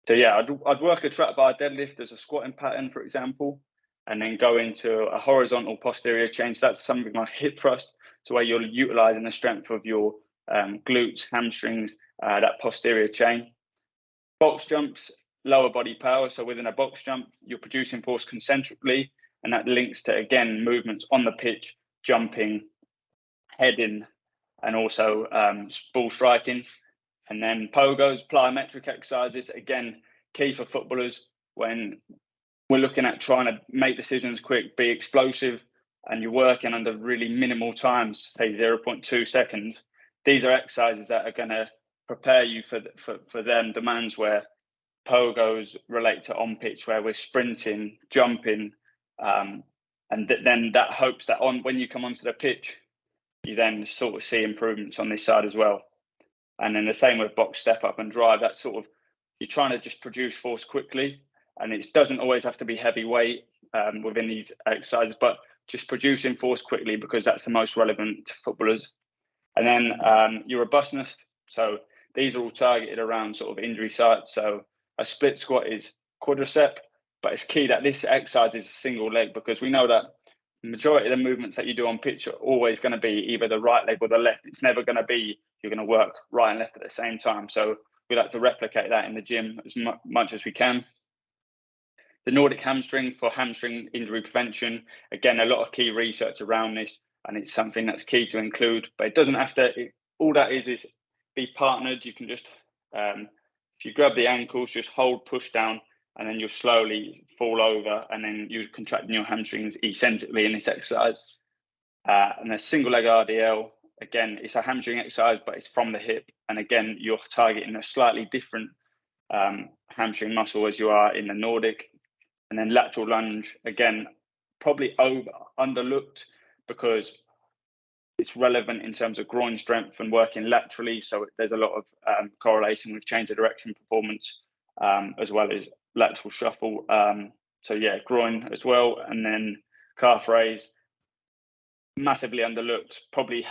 So yeah, I'd work a trap bar deadlift as a squatting pattern, for example, and then go into a horizontal posterior chain. So that's something like hip thrust. So where you're utilizing the strength of your glutes, hamstrings, that posterior chain. Box jumps, lower body power. So within a box jump, you're producing force concentrically, and that links to, again, movements on the pitch, jumping, heading, and also ball striking. And then pogos, plyometric exercises, again, key for footballers when we're looking at trying to make decisions quick, be explosive, and you're working under really minimal times, say 0.2 seconds. These are exercises that are going to prepare you for them demands where pogos relate to on pitch, where we're sprinting, jumping, and then that hopes that when you come onto the pitch, you then sort of see improvements on this side as well. And then the same with box step up and drive. That's sort of, you're trying to just produce force quickly, and it doesn't always have to be heavy weight within these exercises, but just producing force quickly, because that's the most relevant to footballers. And then your robustness. So these are all targeted around sort of injury sites. So a split squat is quadricep, but it's key that this exercise is a single leg, because we know that the majority of the movements that you do on pitch are always going to be either the right leg or the left. It's never going to be you're going to work right and left at the same time. So we like to replicate that in the gym as much as we can. The Nordic hamstring for hamstring injury prevention. Again, a lot of key research around this, and it's something that's key to include, but it doesn't have to, all that is be partnered. You can just, if you grab the ankles, just hold, push down, and then you'll slowly fall over, and then you're contracting your hamstrings eccentrically in this exercise. And a single leg RDL, again, it's a hamstring exercise, but it's from the hip. And again, you're targeting a slightly different hamstring muscle as you are in the Nordic. And then lateral lunge, again, probably underlooked, because it's relevant in terms of groin strength and working laterally. So there's a lot of correlation with change of direction performance, as well as lateral shuffle. So yeah, groin as well. And then calf raise, massively underlooked. Probably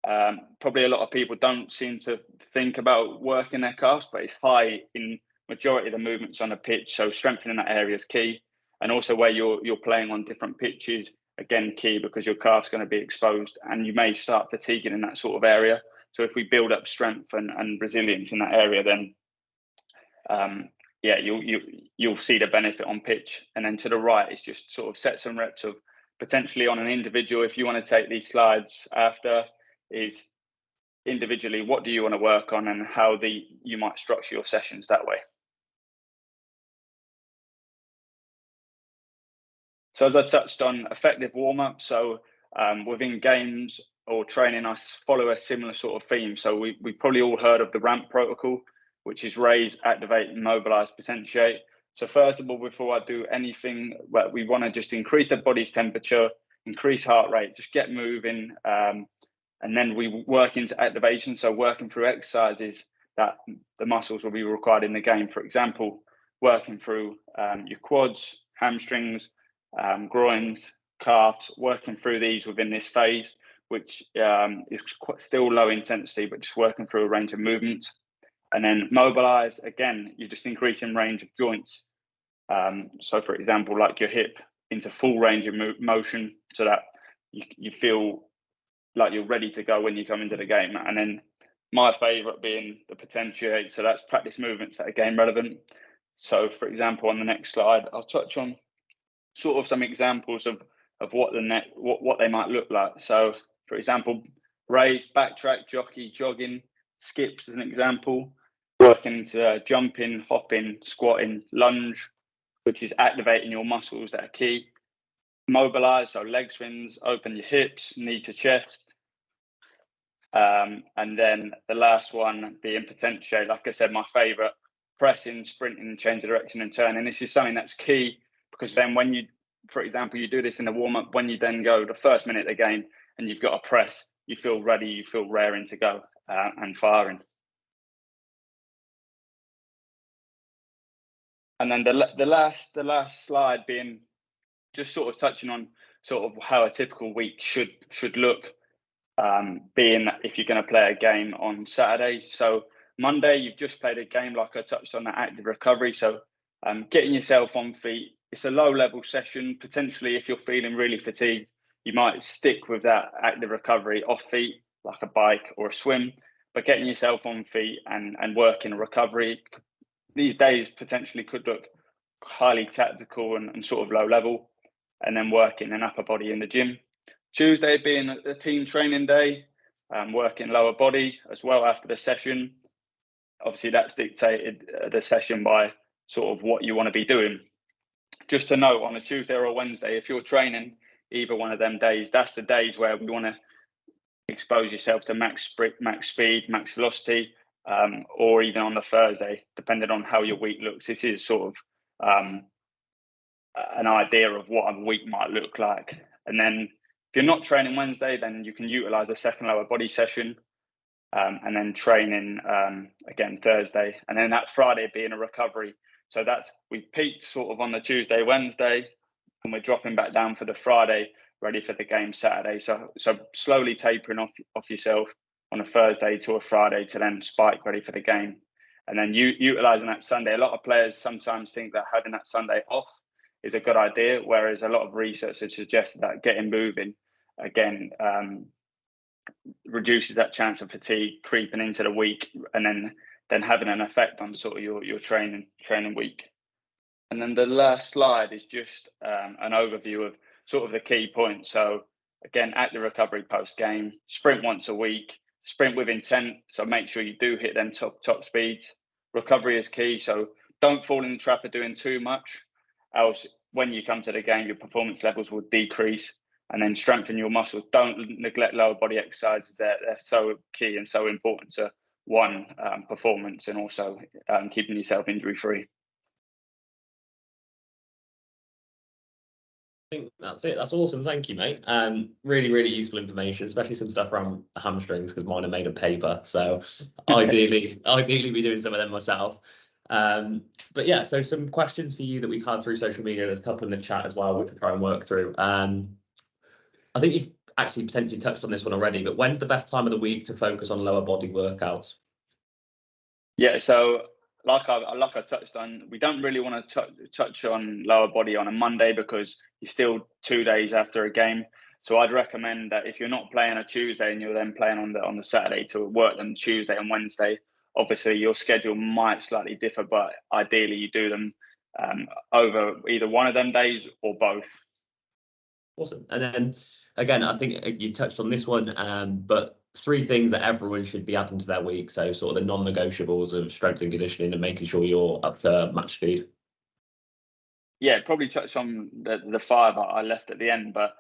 a lot of people don't seem to think about working their calves, but it's high in majority of the movements on the pitch. So strengthening that area is key. And also where you're playing on different pitches, again, key, because your calf's going to be exposed and you may start fatiguing in that sort of area. So if we build up strength and resilience in that area, then yeah, you'll see the benefit on pitch. And then to the right, it's just sort of sets and reps of potentially on an individual. If you want to take these slides after, is individually, what do you want to work on, and how you might structure your sessions that way. So as I touched on, effective warm-up. So within games or training, I follow a similar sort of theme. So we probably all heard of the RAMP protocol, which is raise, activate, mobilize, potentiate. So first of all, before I do anything, we want to just increase the body's temperature, increase heart rate, just get moving. And then we work into activation. So working through exercises that the muscles will be required in the game. For example, working through your quads, hamstrings, groins, calves, working through these within this phase, which is still low intensity, but just working through a range of movements. And then mobilize, again, you're just increasing range of joints. So for example, like your hip into full range of motion, so that you feel like you're ready to go when you come into the game. And then my favorite being the potentiate. So that's practice movements that are game relevant. So for example, on the next slide, I'll touch on sort of some examples of what they might look like. So for example, raise, backtrack, jockey, jogging, skips as an example, working to jumping, hopping, squatting, lunge, which is activating your muscles that are key. Mobilize, so leg swings, open your hips, knee to chest. And then the last one being potentiate, like I said, my favourite, pressing, sprinting, change of direction and turning. This is something that's key, because then when you, for example, you do this in the warm-up, when you then go the first minute of the game and you've got a press, you feel ready, you feel raring to go and firing. And then the last slide being just sort of touching on sort of how a typical week should look, being that if you're going to play a game on Saturday. So Monday, you've just played a game, like I touched on, that active recovery. So getting yourself on feet. It's a low level session. Potentially, if you're feeling really fatigued, you might stick with that active recovery off feet, like a bike or a swim. But getting yourself on feet and working a recovery these days potentially could look highly tactical and sort of low level, and then working an upper body in the gym. Tuesday being a team training day, working lower body as well after the session. Obviously, that's dictated the session by sort of what you want to be doing. Just to note, on a Tuesday or a Wednesday, if you're training either one of them days, that's the days where we want to expose yourself to max speed, max velocity, or even on the Thursday, depending on how your week looks. This is sort of an idea of what a week might look like. And then if you're not training Wednesday, then you can utilize a second lower body session, and then training again Thursday, and then that Friday being a recovery. So that's, we've peaked sort of on the Tuesday, Wednesday, and we're dropping back down for the Friday, ready for the game Saturday. So slowly tapering off yourself on a Thursday to a Friday to then spike ready for the game. And then utilizing that Sunday. A lot of players sometimes think that having that Sunday off is a good idea, whereas a lot of research has suggested that getting moving again reduces that chance of fatigue creeping into the week, and then having an effect on sort of your training week. And then the last slide is just an overview of sort of the key points. So again, active recovery post game, sprint once a week, sprint with intent. So make sure you do hit them top speeds. Recovery is key. So don't fall in the trap of doing too much, else when you come to the game, your performance levels will decrease. And then strengthen your muscles. Don't neglect lower body exercises. They're so key and so important to performance, and also keeping yourself injury free. I think that's it. That's awesome. Thank you, mate. Really useful information, especially some stuff around hamstrings, because mine are made of paper. So ideally be doing some of them myself. But yeah, so some questions for you that we've had through social media. There's a couple in the chat as well, which we'll try and work through. I think you've actually potentially touched on this one already, but when's the best time of the week to focus on lower body workouts? Yeah, so like I touched on, we don't really want to touch on lower body on a Monday, because you're still 2 days after a game. So I'd recommend that if you're not playing a Tuesday and you're then playing on the Saturday, to work them Tuesday and Wednesday. Obviously, your schedule might slightly differ, but ideally you do them over either one of them days or both. Awesome. And then again, I think you touched on this one, but 3 things that everyone should be adding to their week. So sort of the non-negotiables of strength and conditioning and making sure you're up to match speed. Yeah, probably touch on the 5 I left at the end, but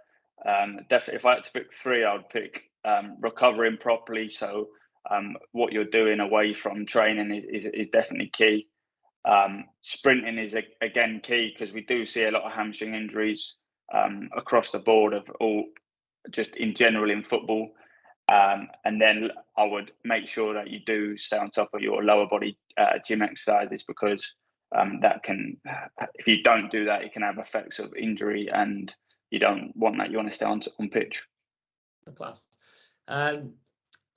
definitely if I had to pick 3, I would pick recovering properly. So what you're doing away from training is definitely key. Sprinting is again key, because we do see a lot of hamstring injuries across the board of all, just in general in football. And then I would make sure that you do stay on top of your lower body gym exercises, because that can, if you don't do that, it can have effects of injury, and you don't want that. You want to stay on pitch. Class.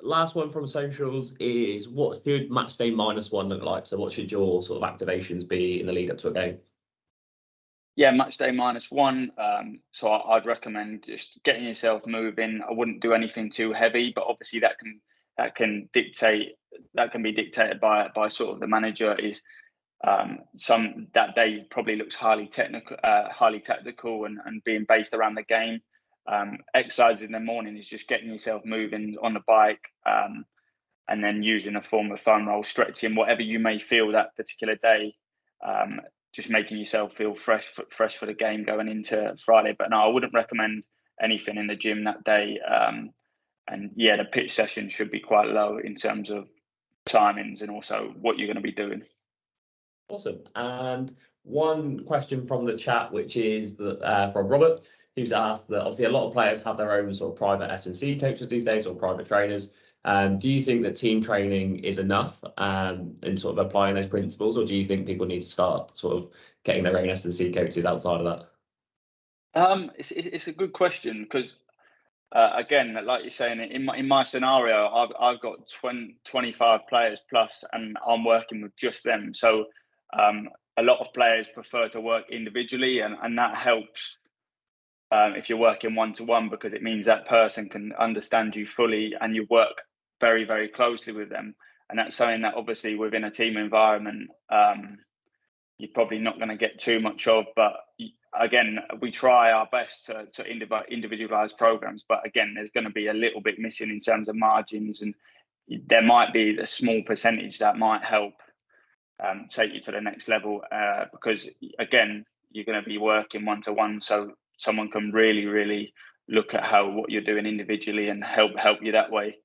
Last one from socials is, what should match day -1 look like? So what should your sort of activations be in the lead up to a game? Yeah, match day -1. So I'd recommend just getting yourself moving. I wouldn't do anything too heavy, but obviously that can be dictated by sort of the manager. Is some that day probably looks highly tactical and being based around the game. Exercise in the morning is just getting yourself moving on the bike, and then using a form of foam roll, stretching, whatever you may feel that particular day. Just making yourself feel fresh for the game going into Friday. But no, I wouldn't recommend anything in the gym that day. And yeah, the pitch session should be quite low in terms of timings and also what you're going to be doing. Awesome. And one question from the chat, which is from Robert, who's asked that obviously a lot of players have their own sort of private S&C coaches these days, or private trainers. Do you think that team training is enough in sort of applying those principles, or do you think people need to start sort of getting their own S&C coaches outside of that? It's a good question, because again, like you're saying, in my scenario, I've got 25 players plus, and I'm working with just them. So a lot of players prefer to work individually, and that helps if you're working one-to-one, because it means that person can understand you fully and you work very, very closely with them. And that's something that obviously within a team environment, you're probably not going to get too much of. But again, we try our best to individualize programs. But again, there's going to be a little bit missing in terms of margins, and there might be a small percentage that might help take you to the next level, because again, you're going to be working one-to-one, so someone can really look at what you're doing individually and help you that way.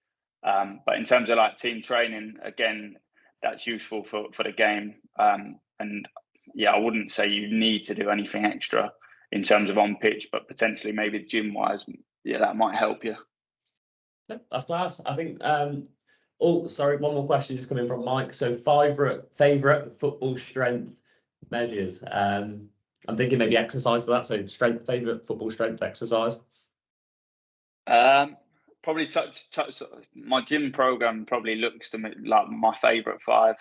But in terms of like team training, again, that's useful for the game. And yeah, I wouldn't say you need to do anything extra in terms of on pitch, but potentially maybe gym wise, yeah, that might help you. That's class. I think. Oh, sorry, one more question just coming from Mike. So favorite football strength measures. I'm thinking maybe exercise for that. So favorite football strength exercise. Probably touch. My gym program probably looks to me like my favorite 5.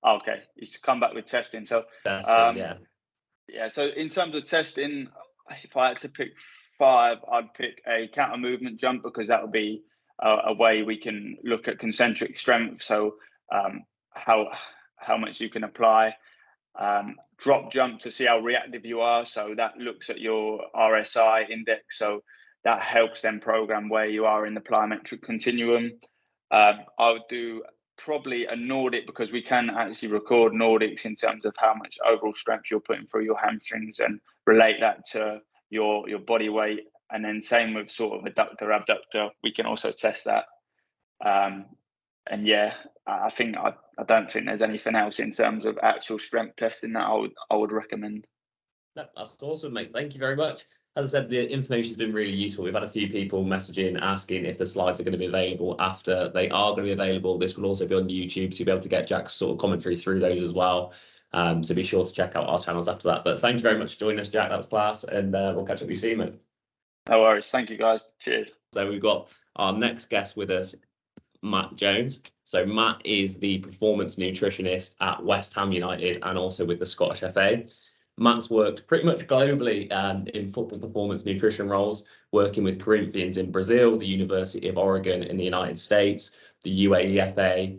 Okay, is to come back with testing. So yeah. So in terms of testing, if I had to pick 5, I'd pick a counter movement jump, because that would be a way we can look at concentric strength. So how much you can apply. Drop jump to see how reactive you are. So that looks at your RSI index. So that helps them program where you are in the plyometric continuum. I would do probably a Nordic, because we can actually record Nordics in terms of how much overall strength you're putting through your hamstrings and relate that to your body weight. And then same with sort of adductor, abductor, we can also test that. And yeah, I don't think there's anything else in terms of actual strength testing that I would recommend. That's awesome, mate. Thank you very much. As I said, the information has been really useful. We've had a few people messaging asking if the slides are going to be available after. They are going to be available. This will also be on YouTube, so you'll be able to get Jack's sort of commentary through those as well. So be sure to check out our channels after that. But thank you very much for joining us, Jack. That was class, and we'll catch up with you soon, mate. No worries. Thank you, guys. Cheers. So we've got our next guest with us, Matt Jones. So Matt is the performance nutritionist at West Ham United and also with the Scottish FA. Matt's worked pretty much globally in football performance nutrition roles, working with Corinthians in Brazil, the University of Oregon in the United States, the UAE FA.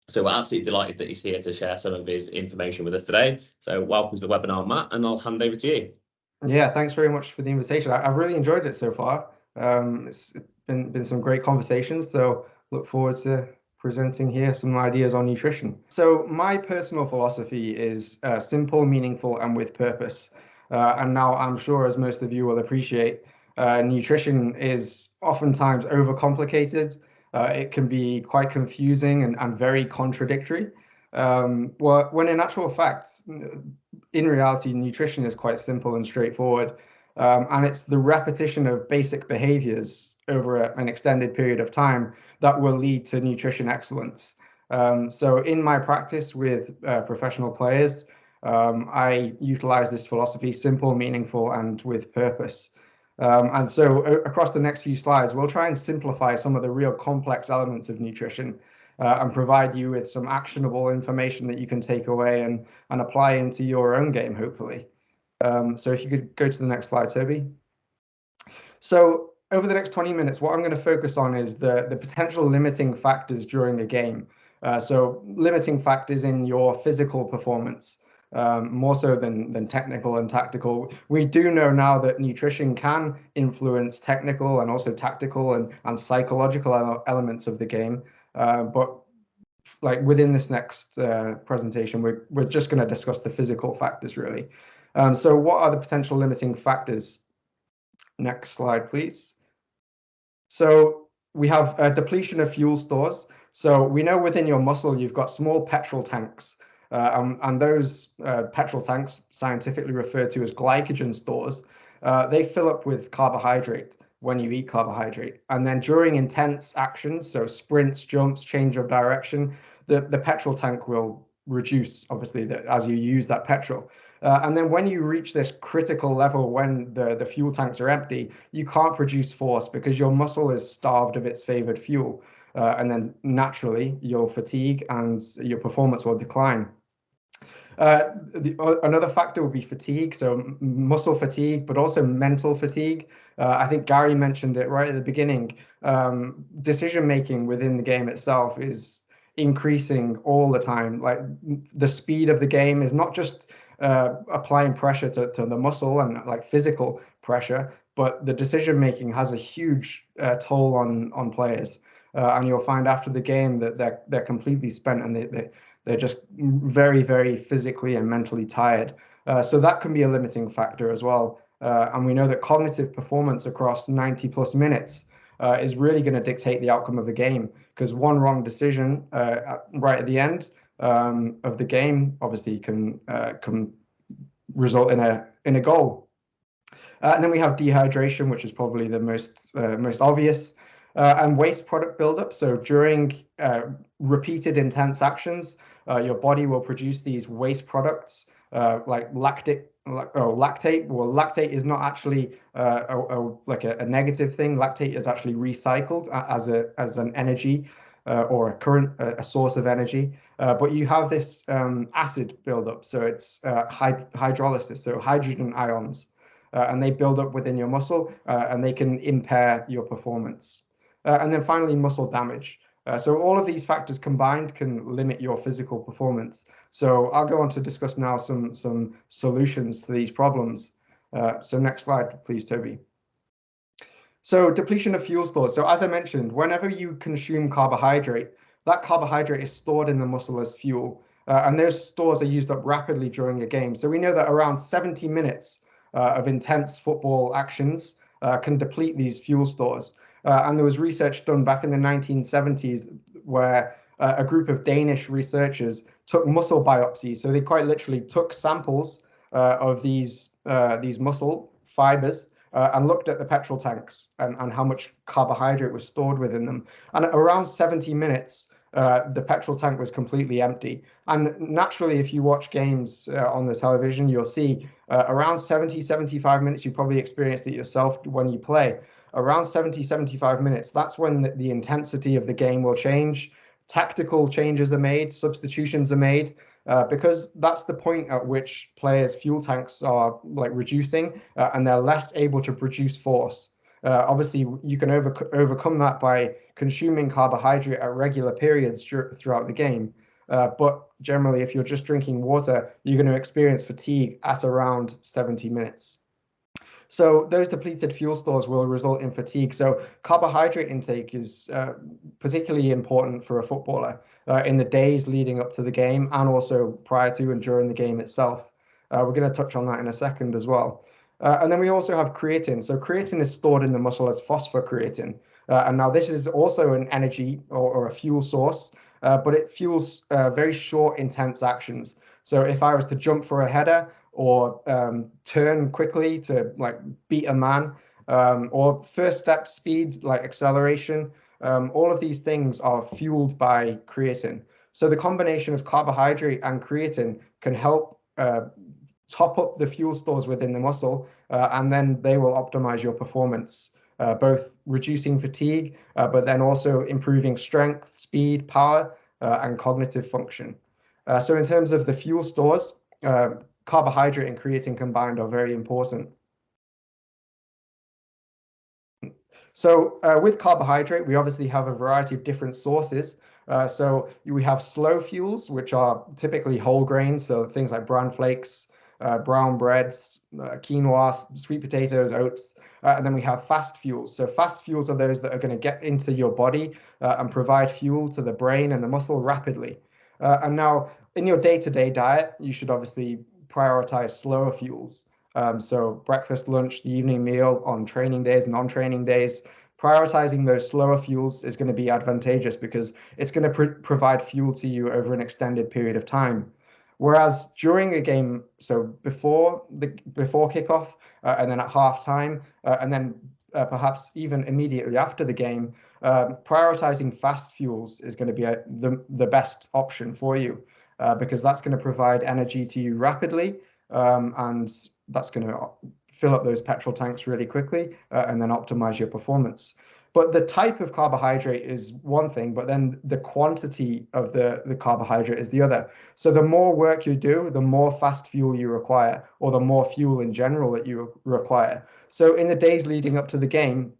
So we're absolutely delighted that he's here to share some of his information with us today. So welcome to the webinar, Matt, and I'll hand over to you. Yeah, thanks very much for the invitation. I've really enjoyed it so far. It's been some great conversations, so look forward to presenting here some ideas on nutrition. So my personal philosophy is simple, meaningful, and with purpose. And now I'm sure, as most of you will appreciate, nutrition is oftentimes overcomplicated. It can be quite confusing and very contradictory. Well, when in actual fact, in reality, nutrition is quite simple and straightforward. And it's the repetition of basic behaviors over an extended period of time that will lead to nutrition excellence. So in my practice with professional players, I utilize this philosophy: simple, meaningful, and with purpose. And so across the next few slides, we'll try and simplify some of the real complex elements of nutrition and provide you with some actionable information that you can take away and apply into your own game, hopefully. So if you could go to the next slide, Toby. So over the next 20 minutes, what I'm going to focus on is the potential limiting factors during a game. So limiting factors in your physical performance, more so than technical and tactical. We do know now that nutrition can influence technical and also tactical and psychological elements of the game. But like within this next presentation, we're just going to discuss the physical factors, really. So what are the potential limiting factors? Next slide, please. So we have a depletion of fuel stores. So we know within your muscle you've got small petrol tanks, and those petrol tanks, scientifically referred to as glycogen stores, they fill up with carbohydrate when you eat carbohydrate. And then during intense actions, so sprints, jumps, change of direction, the petrol tank will reduce, obviously, as you use that petrol. And then when you reach this critical level, when the fuel tanks are empty, you can't produce force because your muscle is starved of its favored fuel. And then naturally, you'll fatigue and your performance will decline. Another factor would be fatigue, so muscle fatigue, but also mental fatigue. I think Garry mentioned it right at the beginning. Decision making within the game itself is increasing all the time. Like the speed of the game is not just applying pressure to the muscle and like physical pressure, but the decision making has a huge toll on players. And you'll find after the game that they're completely spent and they're just very, very physically and mentally tired. So that can be a limiting factor as well. And we know that cognitive performance across 90 plus minutes is really going to dictate the outcome of a game, because one wrong decision right at the end of the game obviously can result in a goal. And then we have dehydration, which is probably the most obvious, and waste product buildup. So during repeated intense actions, your body will produce these waste products like lactate. Well, lactate is not actually like a negative thing. Lactate is actually recycled as an energy or a source of energy. But you have this acid buildup, so it's hydrolysis, so hydrogen ions. And they build up within your muscle and they can impair your performance. And then finally, muscle damage. So all of these factors combined can limit your physical performance. So I'll go on to discuss now some solutions to these problems. So next slide, please, Toby. So depletion of fuel stores. So as I mentioned, whenever you consume carbohydrate, that carbohydrate is stored in the muscle as fuel. And those stores are used up rapidly during a game. So we know that around 70 minutes of intense football actions can deplete these fuel stores. And there was research done back in the 1970s where a group of Danish researchers took muscle biopsies. So they quite literally took samples of these muscle fibers and looked at the petrol tanks and how much carbohydrate was stored within them. And around 70 minutes, the petrol tank was completely empty. And naturally, if you watch games on the television, you'll see around 75 minutes, you probably experienced it yourself when you play. Around 75 minutes, that's when the intensity of the game will change. Tactical changes are made, substitutions are made, because that's the point at which players' fuel tanks are like reducing and they're less able to produce force. Obviously, you can overcome that by consuming carbohydrate at regular periods throughout the game. But generally, if you're just drinking water, you're going to experience fatigue at around 70 minutes. So those depleted fuel stores will result in fatigue. So carbohydrate intake is particularly important for a footballer in the days leading up to the game and also prior to and during the game itself. We're going to touch on that in a second as well. And then we also have creatine. So creatine is stored in the muscle as phosphocreatine. And now this is also an energy or a fuel source, but it fuels very short, intense actions. So if I was to jump for a header or turn quickly to like beat a man, or first step speed like acceleration, all of these things are fueled by creatine. So the combination of carbohydrate and creatine can help top up the fuel stores within the muscle, and then they will optimize your performance, both reducing fatigue, but then also improving strength, speed, power, and cognitive function. So in terms of the fuel stores, carbohydrate and creatine combined are very important. So with carbohydrate, we obviously have a variety of different sources. So we have slow fuels, which are typically whole grains, so things like bran flakes, brown breads, quinoa, sweet potatoes, oats. And then we have fast fuels. So fast fuels are those that are going to get into your body and provide fuel to the brain and the muscle rapidly. And now in your day-to-day diet, you should obviously prioritize slower fuels. So breakfast, lunch, the evening meal on training days, non-training days, prioritizing those slower fuels is going to be advantageous because it's going to provide fuel to you over an extended period of time. Whereas during a game, so before kickoff, and then at halftime, and then perhaps even immediately after the game, prioritizing fast fuels is going to be the best option for you, because that's going to provide energy to you rapidly, and that's going to fill up those petrol tanks really quickly, and then optimize your performance. But the type of carbohydrate is one thing, but then the quantity of the carbohydrate is the other. So the more work you do, the more fast fuel you require, or the more fuel in general that you require. So in the days leading up to the game,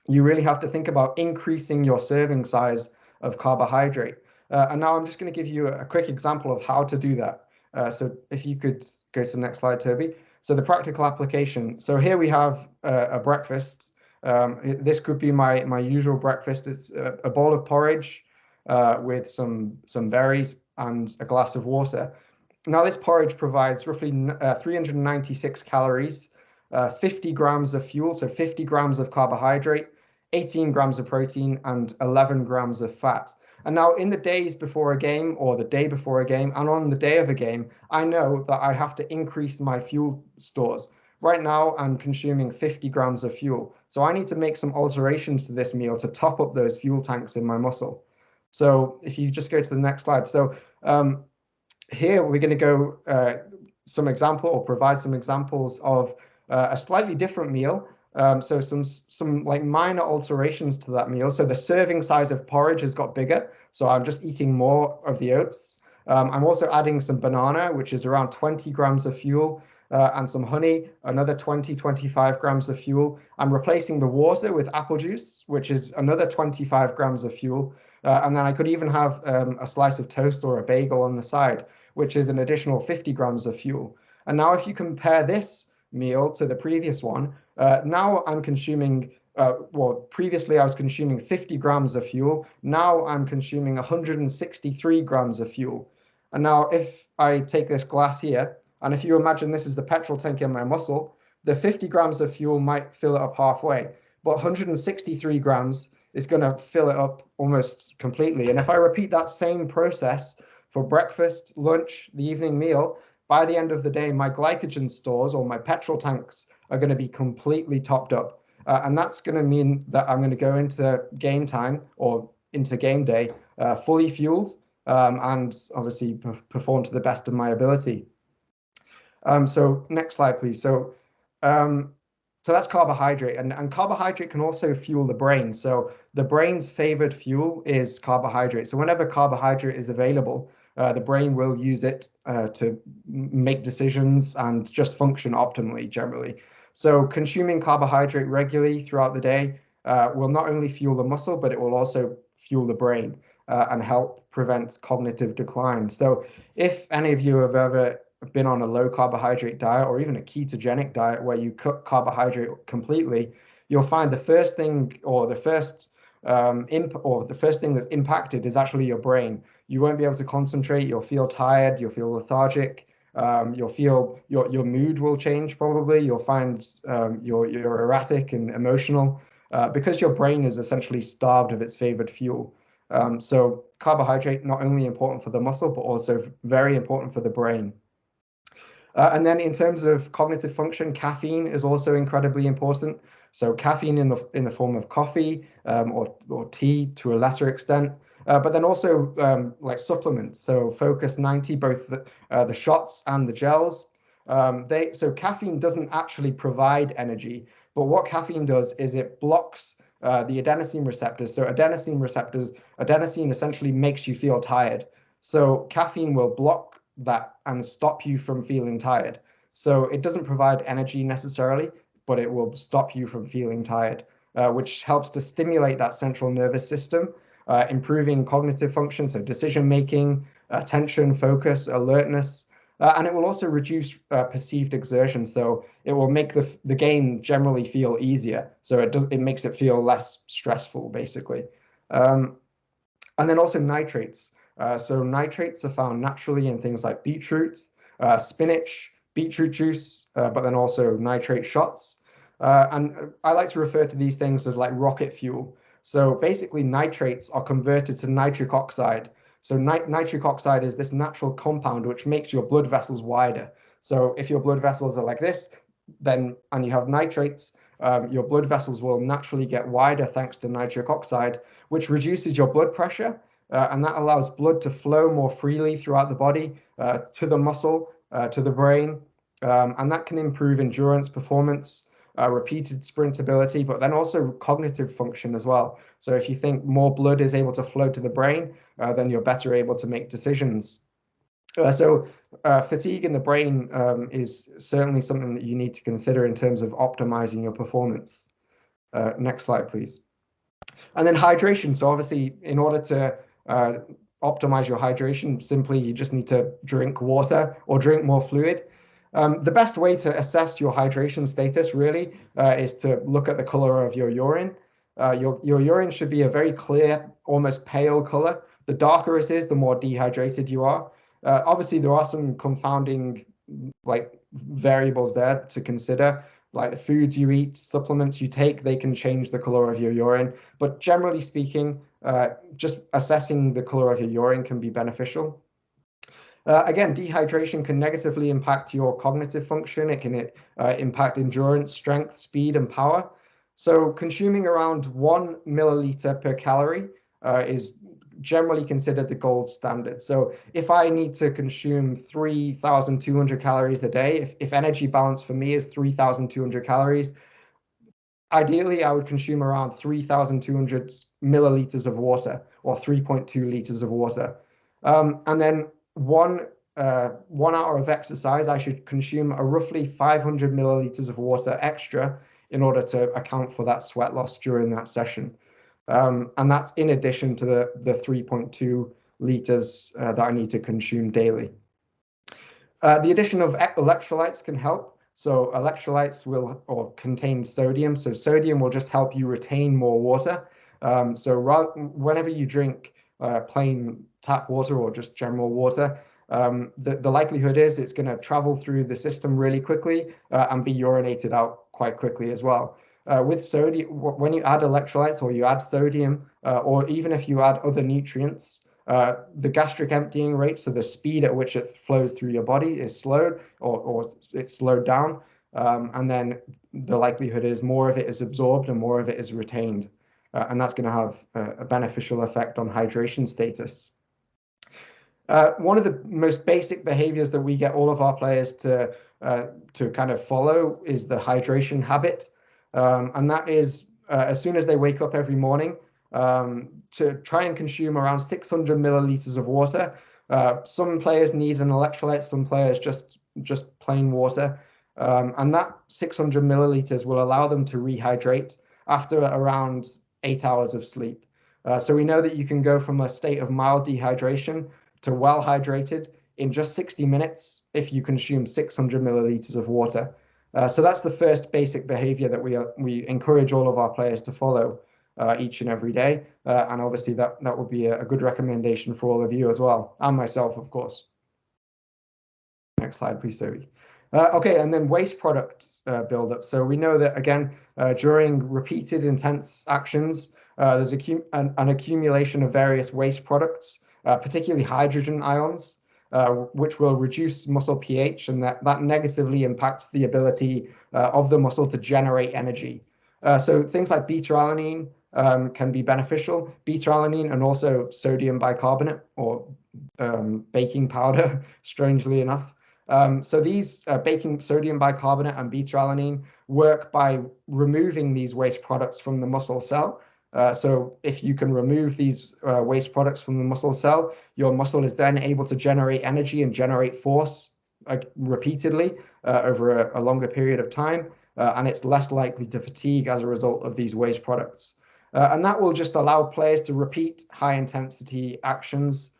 you really have to think about increasing your serving size of carbohydrate. And now I'm just going to give you a quick example of how to do that. So if you could go to the next slide, Toby. So the practical application. So here we have a breakfast. This could be my usual breakfast. It's a bowl of porridge with some berries and a glass of water. Now this porridge provides roughly 396 calories, 50 grams of fuel, so 50 grams of carbohydrate, 18 grams of protein, and 11 grams of fat. And now in the days before a game, or the day before a game, and on the day of a game, I know that I have to increase my fuel stores. Right now, I'm consuming 50 grams of fuel. So I need to make some alterations to this meal to top up those fuel tanks in my muscle. So if you just go to the next slide. So here we're going to go provide some examples of a slightly different meal. So some like minor alterations to that meal. So the serving size of porridge has got bigger. So I'm just eating more of the oats. I'm also adding some banana, which is around 20 grams of fuel, and some honey, another 25 grams of fuel. I'm replacing the water with apple juice, which is another 25 grams of fuel. And then I could even have a slice of toast or a bagel on the side, which is an additional 50 grams of fuel. And now if you compare this meal to the previous one, now I'm consuming, previously I was consuming 50 grams of fuel. Now I'm consuming 163 grams of fuel. And now if I take this glass here, and if you imagine this is the petrol tank in my muscle, the 50 grams of fuel might fill it up halfway, but 163 grams is going to fill it up almost completely. And if I repeat that same process for breakfast, lunch, the evening meal, by the end of the day, my glycogen stores, or my petrol tanks, are going to be completely topped up. And that's going to mean that I'm going to go into game time, or into game day, fully fueled, and obviously perform to the best of my ability. So next slide, please. So that's carbohydrate, and carbohydrate can also fuel the brain. So the brain's favored fuel is carbohydrate. So whenever carbohydrate is available, the brain will use it to make decisions and just function optimally generally. So consuming carbohydrate regularly throughout the day will not only fuel the muscle, but it will also fuel the brain and help prevent cognitive decline. So if any of you have ever been on a low carbohydrate diet, or even a ketogenic diet where you cut carbohydrate completely, you'll find the first thing, or the first thing that's impacted is actually your brain. You won't be able to concentrate. You'll feel tired. You'll feel lethargic. You'll feel your mood will change probably. You'll find you're erratic and emotional because your brain is essentially starved of its favorite fuel. So carbohydrate not only important for the muscle, but also very important for the brain. And then in terms of cognitive function, caffeine is also incredibly important. So caffeine in the form of coffee or tea to a lesser extent, but then also like supplements. So Focus 90, both the shots and the gels. So caffeine doesn't actually provide energy, but what caffeine does is it blocks the adenosine receptors. So adenosine essentially makes you feel tired. So caffeine will block that and stop you from feeling tired. So it doesn't provide energy necessarily, but it will stop you from feeling tired, which helps to stimulate that central nervous system, improving cognitive function, so decision making, attention, focus, alertness, and it will also reduce perceived exertion. So it will make the game generally feel easier. So it makes it feel less stressful, basically. And then also nitrates. So nitrates are found naturally in things like beetroots, spinach, beetroot juice, but then also nitrate shots. And I like to refer to these things as like rocket fuel. So basically nitrates are converted to nitric oxide. So nitric oxide is this natural compound which makes your blood vessels wider. So if your blood vessels are like this, then and you have nitrates, your blood vessels will naturally get wider thanks to nitric oxide, which reduces your blood pressure, and that allows blood to flow more freely throughout the body, to the muscle, to the brain, and that can improve endurance, performance, repeated sprint ability, but then also cognitive function as well. So if you think more blood is able to flow to the brain, then you're better able to make decisions. So fatigue in the brain is certainly something that you need to consider in terms of optimizing your performance. Next slide, please. And then hydration. So obviously, in order to optimize your hydration, simply you just need to drink water or drink more fluid. The best way to assess your hydration status really is to look at the color of your urine. Your urine should be a very clear, almost pale color. The darker it is, the more dehydrated you are. Obviously, there are some confounding like variables there to consider, like the foods you eat, supplements you take, they can change the color of your urine. But generally speaking, just assessing the color of your urine can be beneficial. Again, dehydration can negatively impact your cognitive function. It can impact endurance, strength, speed, and power. So consuming around 1 milliliter per calorie is generally considered the gold standard. So if I need to consume 3,200 calories a day, if energy balance for me is 3,200 calories, ideally I would consume around 3,200 milliliters of water, or 3.2 liters of water. And then 1 hour of exercise, I should consume a roughly 500 milliliters of water extra in order to account for that sweat loss during that session. And that's in addition to the 3.2 liters that I need to consume daily. The addition of electrolytes can help. So electrolytes will contain sodium. So sodium will just help you retain more water. Whenever you drink plain tap water or just general water, the likelihood is it's going to travel through the system really quickly and be urinated out quite quickly as well. With sodium, when you add electrolytes or you add sodium, or even if you add other nutrients, the gastric emptying rate, so the speed at which it flows through your body, is slowed or it's slowed down. And then the likelihood is more of it is absorbed and more of it is retained. And that's going to have a beneficial effect on hydration status. One of the most basic behaviors that we get all of our players to kind of follow is the hydration habit. And that is as soon as they wake up every morning, to try and consume around 600 milliliters of water. Some players need an electrolyte, some players just plain water. And that 600 milliliters will allow them to rehydrate after around 8 hours of sleep. So we know that you can go from a state of mild dehydration to well hydrated in just 60 minutes if you consume 600 milliliters of water. So that's the first basic behavior that we encourage all of our players to follow each and every day. And obviously that would be a good recommendation for all of you as well, and myself, of course. Next slide, please, Toby. Okay, and then waste products buildup. So we know that, again, during repeated intense actions, there's an accumulation of various waste products, particularly hydrogen ions, which will reduce muscle pH, and that negatively impacts the ability of the muscle to generate energy. So things like beta-alanine can be beneficial. Beta-alanine and also sodium bicarbonate, or baking powder, strangely enough. So these baking sodium bicarbonate and beta-alanine work by removing these waste products from the muscle cell. So if you can remove these waste products from the muscle cell, your muscle is then able to generate energy and generate force repeatedly over a longer period of time, and it's less likely to fatigue as a result of these waste products. And that will just allow players to repeat high intensity actions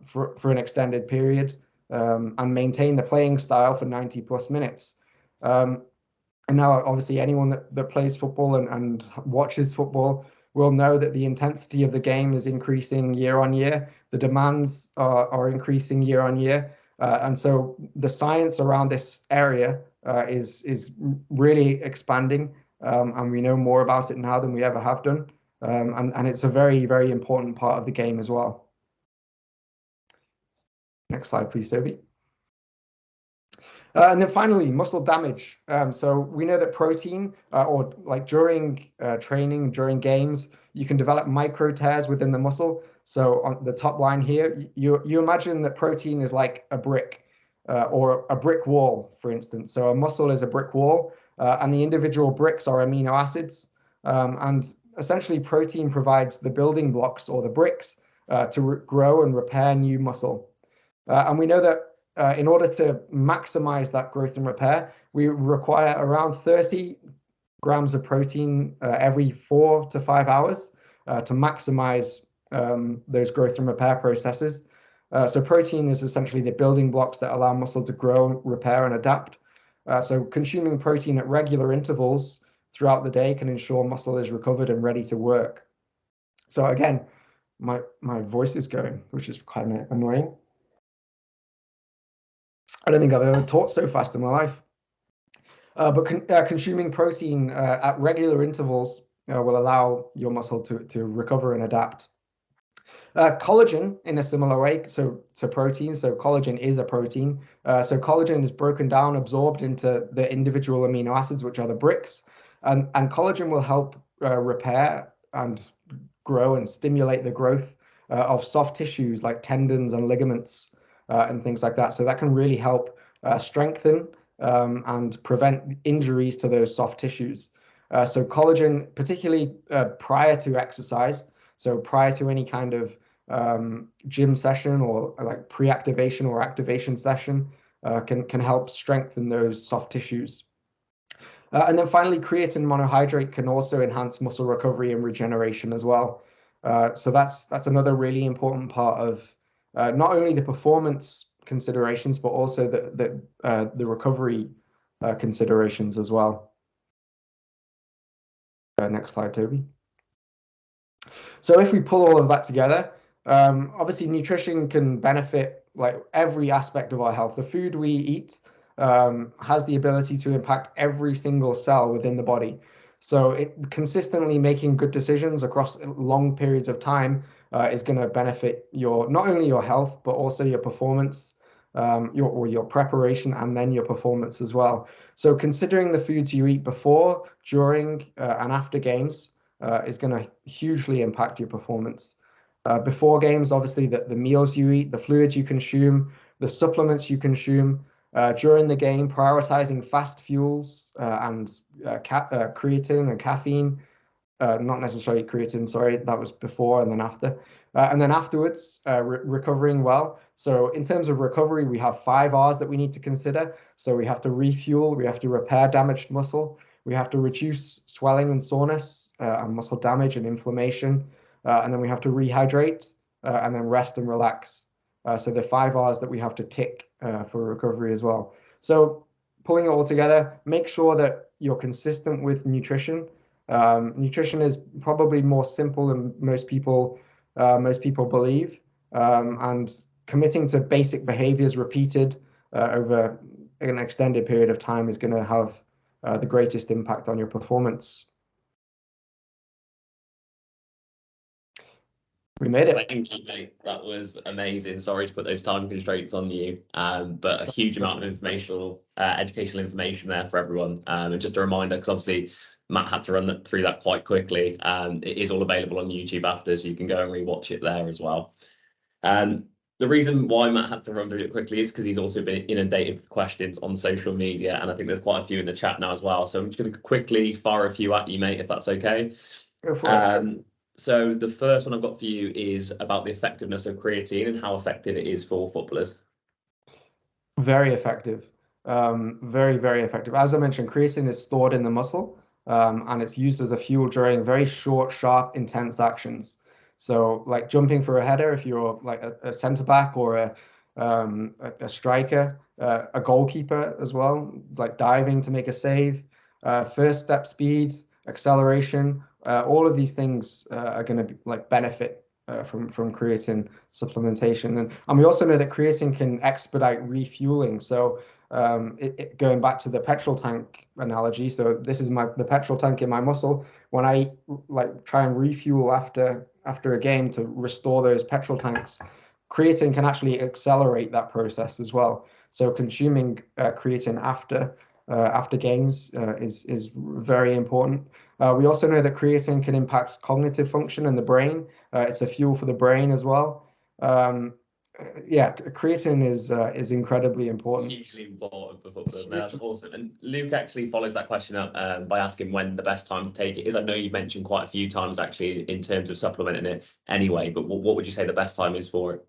for an extended period, and maintain the playing style for 90 plus minutes. And now, obviously, anyone that plays football and watches football will know that the intensity of the game is increasing year on year. The demands are increasing year on year. And so the science around this area is really expanding, and we know more about it now than we ever have done. And it's a very, very important part of the game as well. Next slide, please, Toby. And then finally, muscle damage. So we know that protein, or like during training, during games, you can develop micro tears within the muscle. So on the top line here, you imagine that protein is like a brick, or a brick wall, for instance. So a muscle is a brick wall, and the individual bricks are amino acids. And essentially, protein provides the building blocks or the bricks to grow and repair new muscle. And we know that in order to maximize that growth and repair, we require around 30 grams of protein every 4 to 5 hours to maximize those growth and repair processes. So protein is essentially the building blocks that allow muscle to grow, repair, and adapt. So consuming protein at regular intervals throughout the day can ensure muscle is recovered and ready to work. So again, my voice is going, which is kind of annoying. I don't think I've ever taught so fast in my life. But consuming protein at regular intervals will allow your muscle to recover and adapt. Collagen, in a similar way, so to protein, so collagen is a protein. So collagen is broken down, absorbed into the individual amino acids, which are the bricks. And collagen will help repair and grow and stimulate the growth of soft tissues like tendons and ligaments and things like that. So that can really help strengthen and prevent injuries to those soft tissues. So collagen, particularly prior to exercise, so prior to any kind of gym session or like pre-activation or activation session, can help strengthen those soft tissues. And then finally, creatine monohydrate can also enhance muscle recovery and regeneration as well. So that's another really important part of not only the performance considerations, but also the recovery considerations as well. Next slide, Toby. So if we pull all of that together, obviously nutrition can benefit like every aspect of our health. The food we eat has the ability to impact every single cell within the body. So consistently making good decisions across long periods of time is going to benefit not only your health, but also your performance, your preparation, and then your performance as well. So considering the foods you eat before, during, and after games is going to hugely impact your performance. Before games, obviously, the meals you eat, the fluids you consume, the supplements you consume. During the game, prioritizing fast fuels and creatine and caffeine. Not necessarily creatine, sorry, that was before and then after. And then afterwards, recovering well. So in terms of recovery, we have 5 R's that we need to consider. So we have to refuel, we have to repair damaged muscle, we have to reduce swelling and soreness and muscle damage and inflammation. And then we have to rehydrate and then rest and relax. So the 5 R's that we have to tick for recovery as well. So pulling it all together, make sure that you're consistent with nutrition. Nutrition is probably more simple than most people believe, and committing to basic behaviors repeated over an extended period of time is going to have the greatest impact on your performance. We made it. Thank you, mate. That was amazing. Sorry to put those time constraints on you, but a huge amount of educational information there for everyone. And just a reminder, because obviously Matt had to run through that quite quickly. It is all available on YouTube after, so you can go and rewatch it there as well. The reason why Matt had to run through it quickly is because he's also been inundated with questions on social media, and I think there's quite a few in the chat now as well. So I'm just going to quickly fire a few at you, mate, if that's okay. Go for it. So the first one I've got for you is about the effectiveness of creatine and how effective it is for footballers. Very effective. Very, very effective. As I mentioned, creatine is stored in the muscle, and it's used as a fuel during very short, sharp, intense actions. So like jumping for a header, if you're like a centre back or a striker, a goalkeeper as well, like diving to make a save, first step speed, acceleration, all of these things are going to like benefit from creatine supplementation. And we also know that creatine can expedite refueling. So Going back to the petrol tank analogy, so this is the petrol tank in my muscle. When I like try and refuel after a game to restore those petrol tanks, creatine can actually accelerate that process as well. So consuming creatine after games is very important. We also know that creatine can impact cognitive function in the brain. It's a fuel for the brain as well. Yeah, creatine is incredibly important. Hugely important for footballers. No, that's awesome. And Luke actually follows that question up by asking when the best time to take it is. I know you've mentioned quite a few times actually in terms of supplementing it anyway, but what would you say the best time is for it?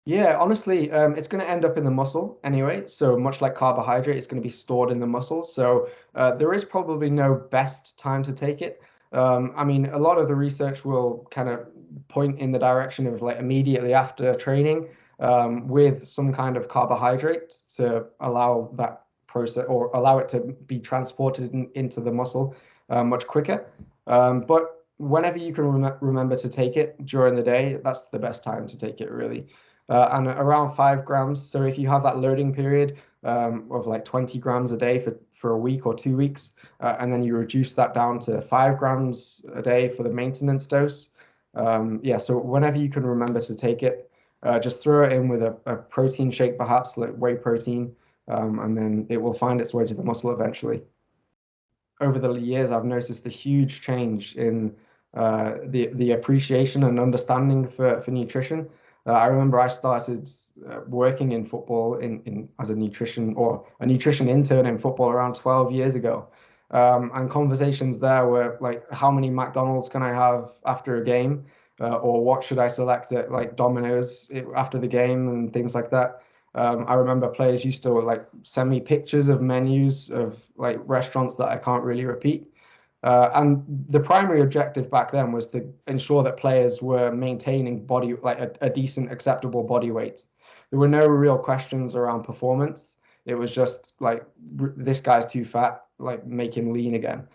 Yeah, honestly, it's going to end up in the muscle anyway. So much like carbohydrate, it's going to be stored in the muscle. So there is probably no best time to take it. I mean, a lot of the research will kind of point in the direction of like immediately after training with some kind of carbohydrate to allow that process or allow it to be transported into the muscle much quicker. But whenever you can remember to take it during the day, that's the best time to take it, really. And around 5 grams. So if you have that loading period of like 20 grams a day for a week or 2 weeks, and then you reduce that down to 5 grams a day for the maintenance dose. Yeah, so whenever you can remember to take it, just throw it in with a protein shake, perhaps like whey protein, and then it will find its way to the muscle eventually. Over the years, I've noticed a huge change in the appreciation and understanding for nutrition. I remember I started working in football as a nutrition intern in football around 12 years ago. And conversations there were like, how many McDonald's can I have after a game? Or what should I select at like Domino's after the game and things like that. I remember players used to like send me pictures of menus of like restaurants that I can't really repeat. And the primary objective back then was to ensure that players were maintaining a decent, acceptable body weight. There were no real questions around performance. It was just like, this guy's too fat, like make him lean again.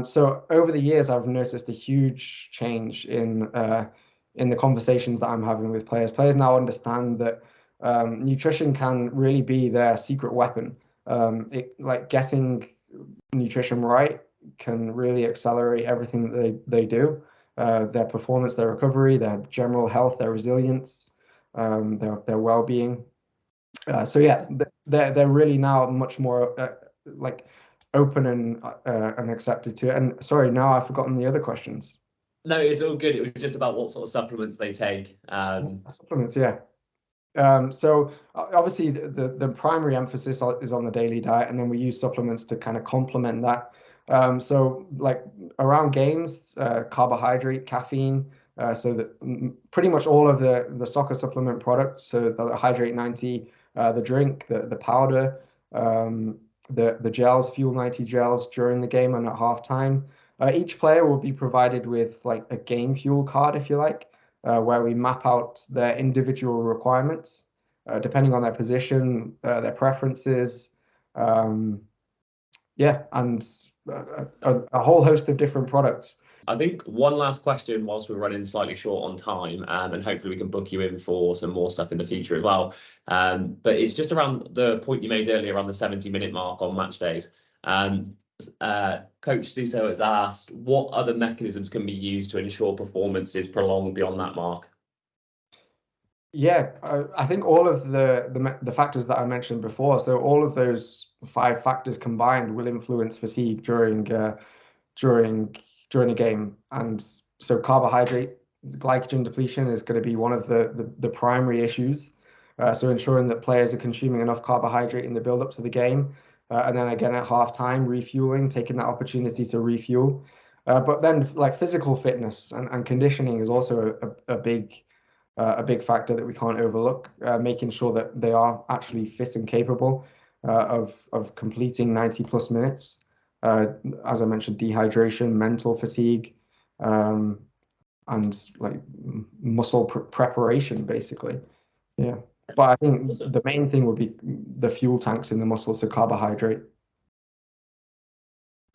So over the years, I've noticed a huge change in the conversations that I'm having with players. Players now understand that nutrition can really be their secret weapon. Like getting nutrition right can really accelerate everything that they do, their performance, their recovery, their general health, their resilience, their well-being. So yeah, they're really now much more like open and accepted to it. And sorry, now I've forgotten the other questions. No, it's all good. It was just about what sort of supplements they take. Supplements, yeah. So obviously the primary emphasis is on the daily diet, and then we use supplements to kind of complement that. So like around games, carbohydrate, caffeine, so that pretty much all of the soccer supplement products, so the Hydrate 90, the drink, the powder, the gels, Fuel 90 gels during the game and at halftime. Each player will be provided with like a game fuel card, if you like, where we map out their individual requirements, depending on their position, their preferences, yeah, and a whole host of different products. I think one last question whilst we're running slightly short on time, and hopefully we can book you in for some more stuff in the future as well. But it's just around the point you made earlier around the 70-minute mark on match days. Coach Stuso has asked, what other mechanisms can be used to ensure performance is prolonged beyond that mark? Yeah, I think all of the factors that I mentioned before, so all of those 5 factors combined will influence fatigue during a game. And so carbohydrate, glycogen depletion is going to be one of the primary issues. So ensuring that players are consuming enough carbohydrate in the build-up to the game, and then again at halftime, refueling, taking that opportunity to refuel. But then like physical fitness and conditioning is also a big factor that we can't overlook, making sure that they are actually fit and capable of completing 90 plus minutes. As I mentioned, dehydration, mental fatigue, and like muscle preparation, basically. Yeah. But I think the main thing would be the fuel tanks in the muscle, so carbohydrate.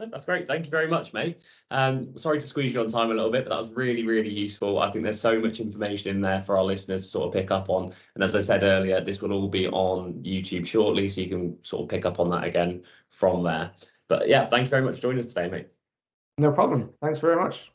That's great. Thank you very much, mate. Sorry to squeeze you on time a little bit, but that was really, really useful. I think there's so much information in there for our listeners to sort of pick up on. And as I said earlier, this will all be on YouTube shortly, so you can sort of pick up on that again from there. But yeah, thank you very much for joining us today, mate. No problem. Thanks very much.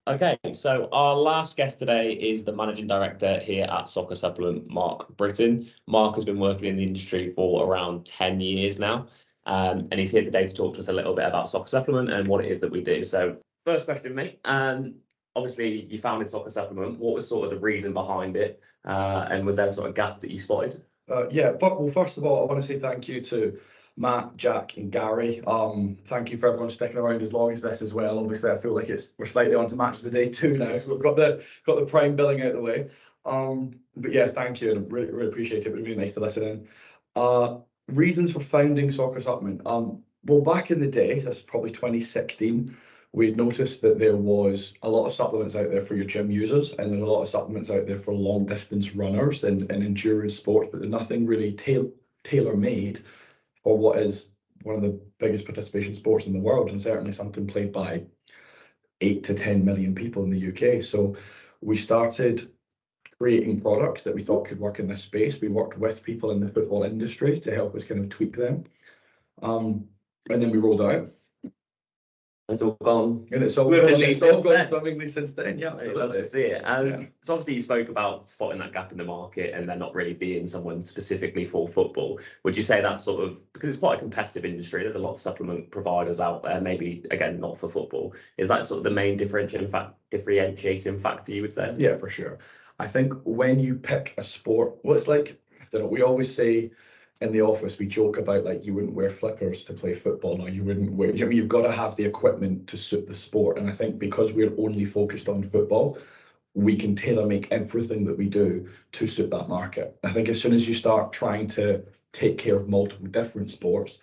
Okay, so our last guest today is the Managing Director here at Soccer Supplement, Mark Britton. Mark has been working in the industry for around 10 years now. And he's here today to talk to us a little bit about Soccer Supplement and what it is that we do. So first question, mate. Obviously, you founded Soccer Supplement. What was sort of the reason behind it? And was there a sort of gap that you spotted? Yeah, but well, first of all, I want to say thank you to Matt, Jack, and Gary. Thank you for everyone sticking around as long as this as well. Obviously, I feel like we're slightly on to match of the day 2 now. We've got the prime billing out of the way. But yeah, thank you, and I really, really appreciate it. It was really nice to listen in. Reasons for founding Soccer Supplement. Well, back in the day, this is probably 2016, we had noticed that there was a lot of supplements out there for your gym users, and there's a lot of supplements out there for long distance runners and endurance sports, but there's nothing really tailor-made for what is one of the biggest participation sports in the world, and certainly something played by 8 to 10 million people in the UK. So we started creating products that we thought could work in this space. We worked with people in the football industry to help us kind of tweak them. And then we rolled out. It's all gone. And it's all Swimmingly gone since then. swimmingly since then, yeah. I love to see it. Yeah. So obviously you spoke about spotting that gap in the market and there not really being someone specifically for football. Would you say that's sort of, because it's quite a competitive industry, there's a lot of supplement providers out there, maybe again not for football. Is that sort of the main differentiating factor you would say? Yeah, for sure. I think when you pick a sport, well, it's like, I don't know, we always say in the office, we joke about like you wouldn't wear flippers to play football, or you wouldn't wear, I mean, you've got to have the equipment to suit the sport. And I think because we're only focused on football, we can tailor make everything that we do to suit that market. I think as soon as you start trying to take care of multiple different sports,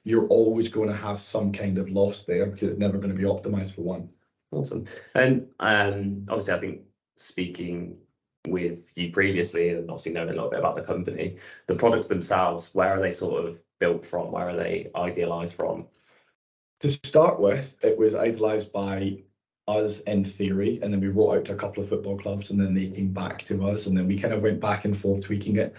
you're always going to have some kind of loss there because it's never going to be optimized for one. Awesome. And obviously I think speaking with you previously and obviously knowing a little bit about the company, the products themselves, where are they sort of built from? Where are they idealized from? To start with, it was idealized by us in theory, and then we wrote out to a couple of football clubs, and then they came back to us, and then we kind of went back and forth tweaking it.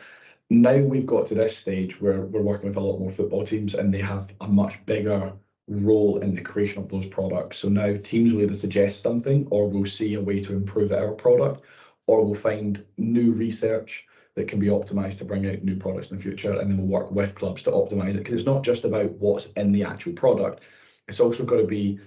Now we've got to this stage where we're working with a lot more football teams, and they have a much bigger role in the creation of those products. So now teams will either suggest something, or we'll see a way to improve our product, or we'll find new research that can be optimized to bring out new products in the future, and then we'll work with clubs to optimize it, because it's not just about what's in the actual product, it's also got to be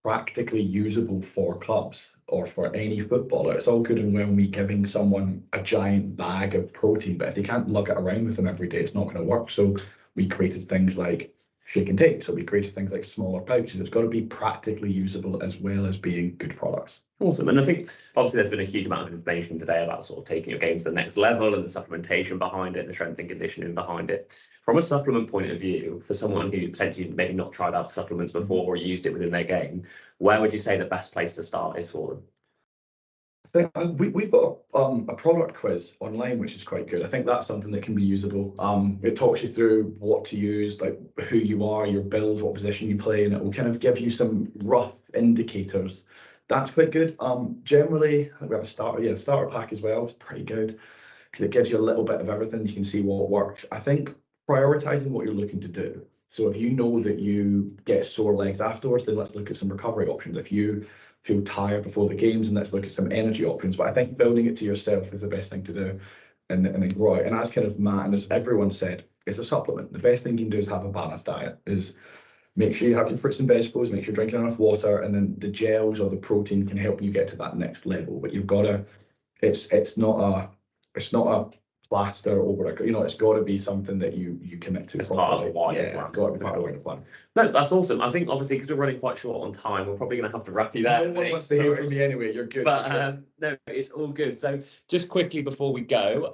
practically usable for clubs or for any footballer. It's all good and well me giving someone a giant bag of protein, but if they can't lug it around with them every day, it's not going to work. So we created things like shake and take. So we created things like smaller pouches. It's got to be practically usable as well as being good products. Awesome. And I think obviously there's been a huge amount of information today about sort of taking your game to the next level and the supplementation behind it, the strength and conditioning behind it. From a supplement point of view, for someone who potentially maybe not tried out supplements before or used it within their game, where would you say the best place to start is for them? I think we've got a product quiz online, which is quite good. I think that's something that can be usable. It talks you through what to use, like who you are, your build, what position you play, and it will kind of give you some rough indicators. That's quite good. Generally, I think we have a starter. Yeah, the starter pack as well is pretty good because it gives you a little bit of everything. You can see what works. I think prioritizing what you're looking to do. So if you know that you get sore legs afterwards, then let's look at some recovery options. If you feel tired before the games, and let's look at some energy options. But I think building it to yourself is the best thing to do, and then grow out. And as kind of Matt and as everyone said, it's a supplement. The best thing you can do is have a balanced diet. Is make sure you have your fruits and vegetables, make sure you're drinking enough water, and then the gels or the protein can help you get to that next level. But you've got to, it's not a plaster over it. You know, it's got to be something that you commit to. It's part of the wider plan. Got to be part of the wider plan. No, that's awesome. I think obviously because we're running quite short on time, we're probably going to have to wrap you there. No one wants to hear from me anyway. You're good. But no, it's all good. So just quickly before we go,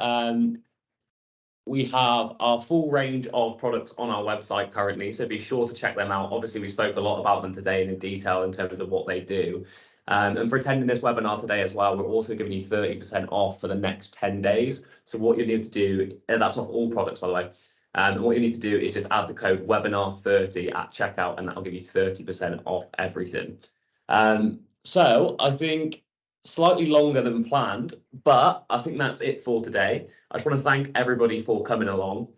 we have our full range of products on our website currently, so be sure to check them out. Obviously, we spoke a lot about them today in detail in terms of what they do. And for attending this webinar today as well, we're also giving you 30% off for the next 10 days. So what you need to do, and that's not all products, by the way, And what you need to do is just add the code webinar30 at checkout, and that'll give you 30% off everything. So I think slightly longer than planned, but I think that's it for today. I just want to thank everybody for coming along.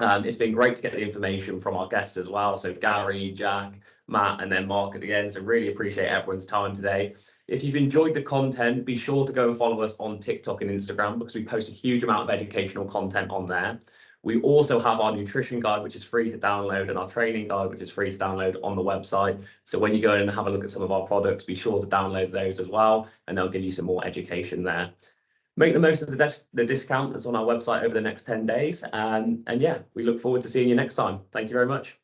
It's been great to get the information from our guests as well. So Garry, Jack, Matt, and then Mark at the end. So really appreciate everyone's time today. If you've enjoyed the content, be sure to go and follow us on TikTok and Instagram, because we post a huge amount of educational content on there. We also have our nutrition guide, which is free to download, and our training guide, which is free to download on the website. So when you go in and have a look at some of our products, be sure to download those as well, and they'll give you some more education there. Make the most of the discount that's on our website over the next 10 days. And yeah, we look forward to seeing you next time. Thank you very much.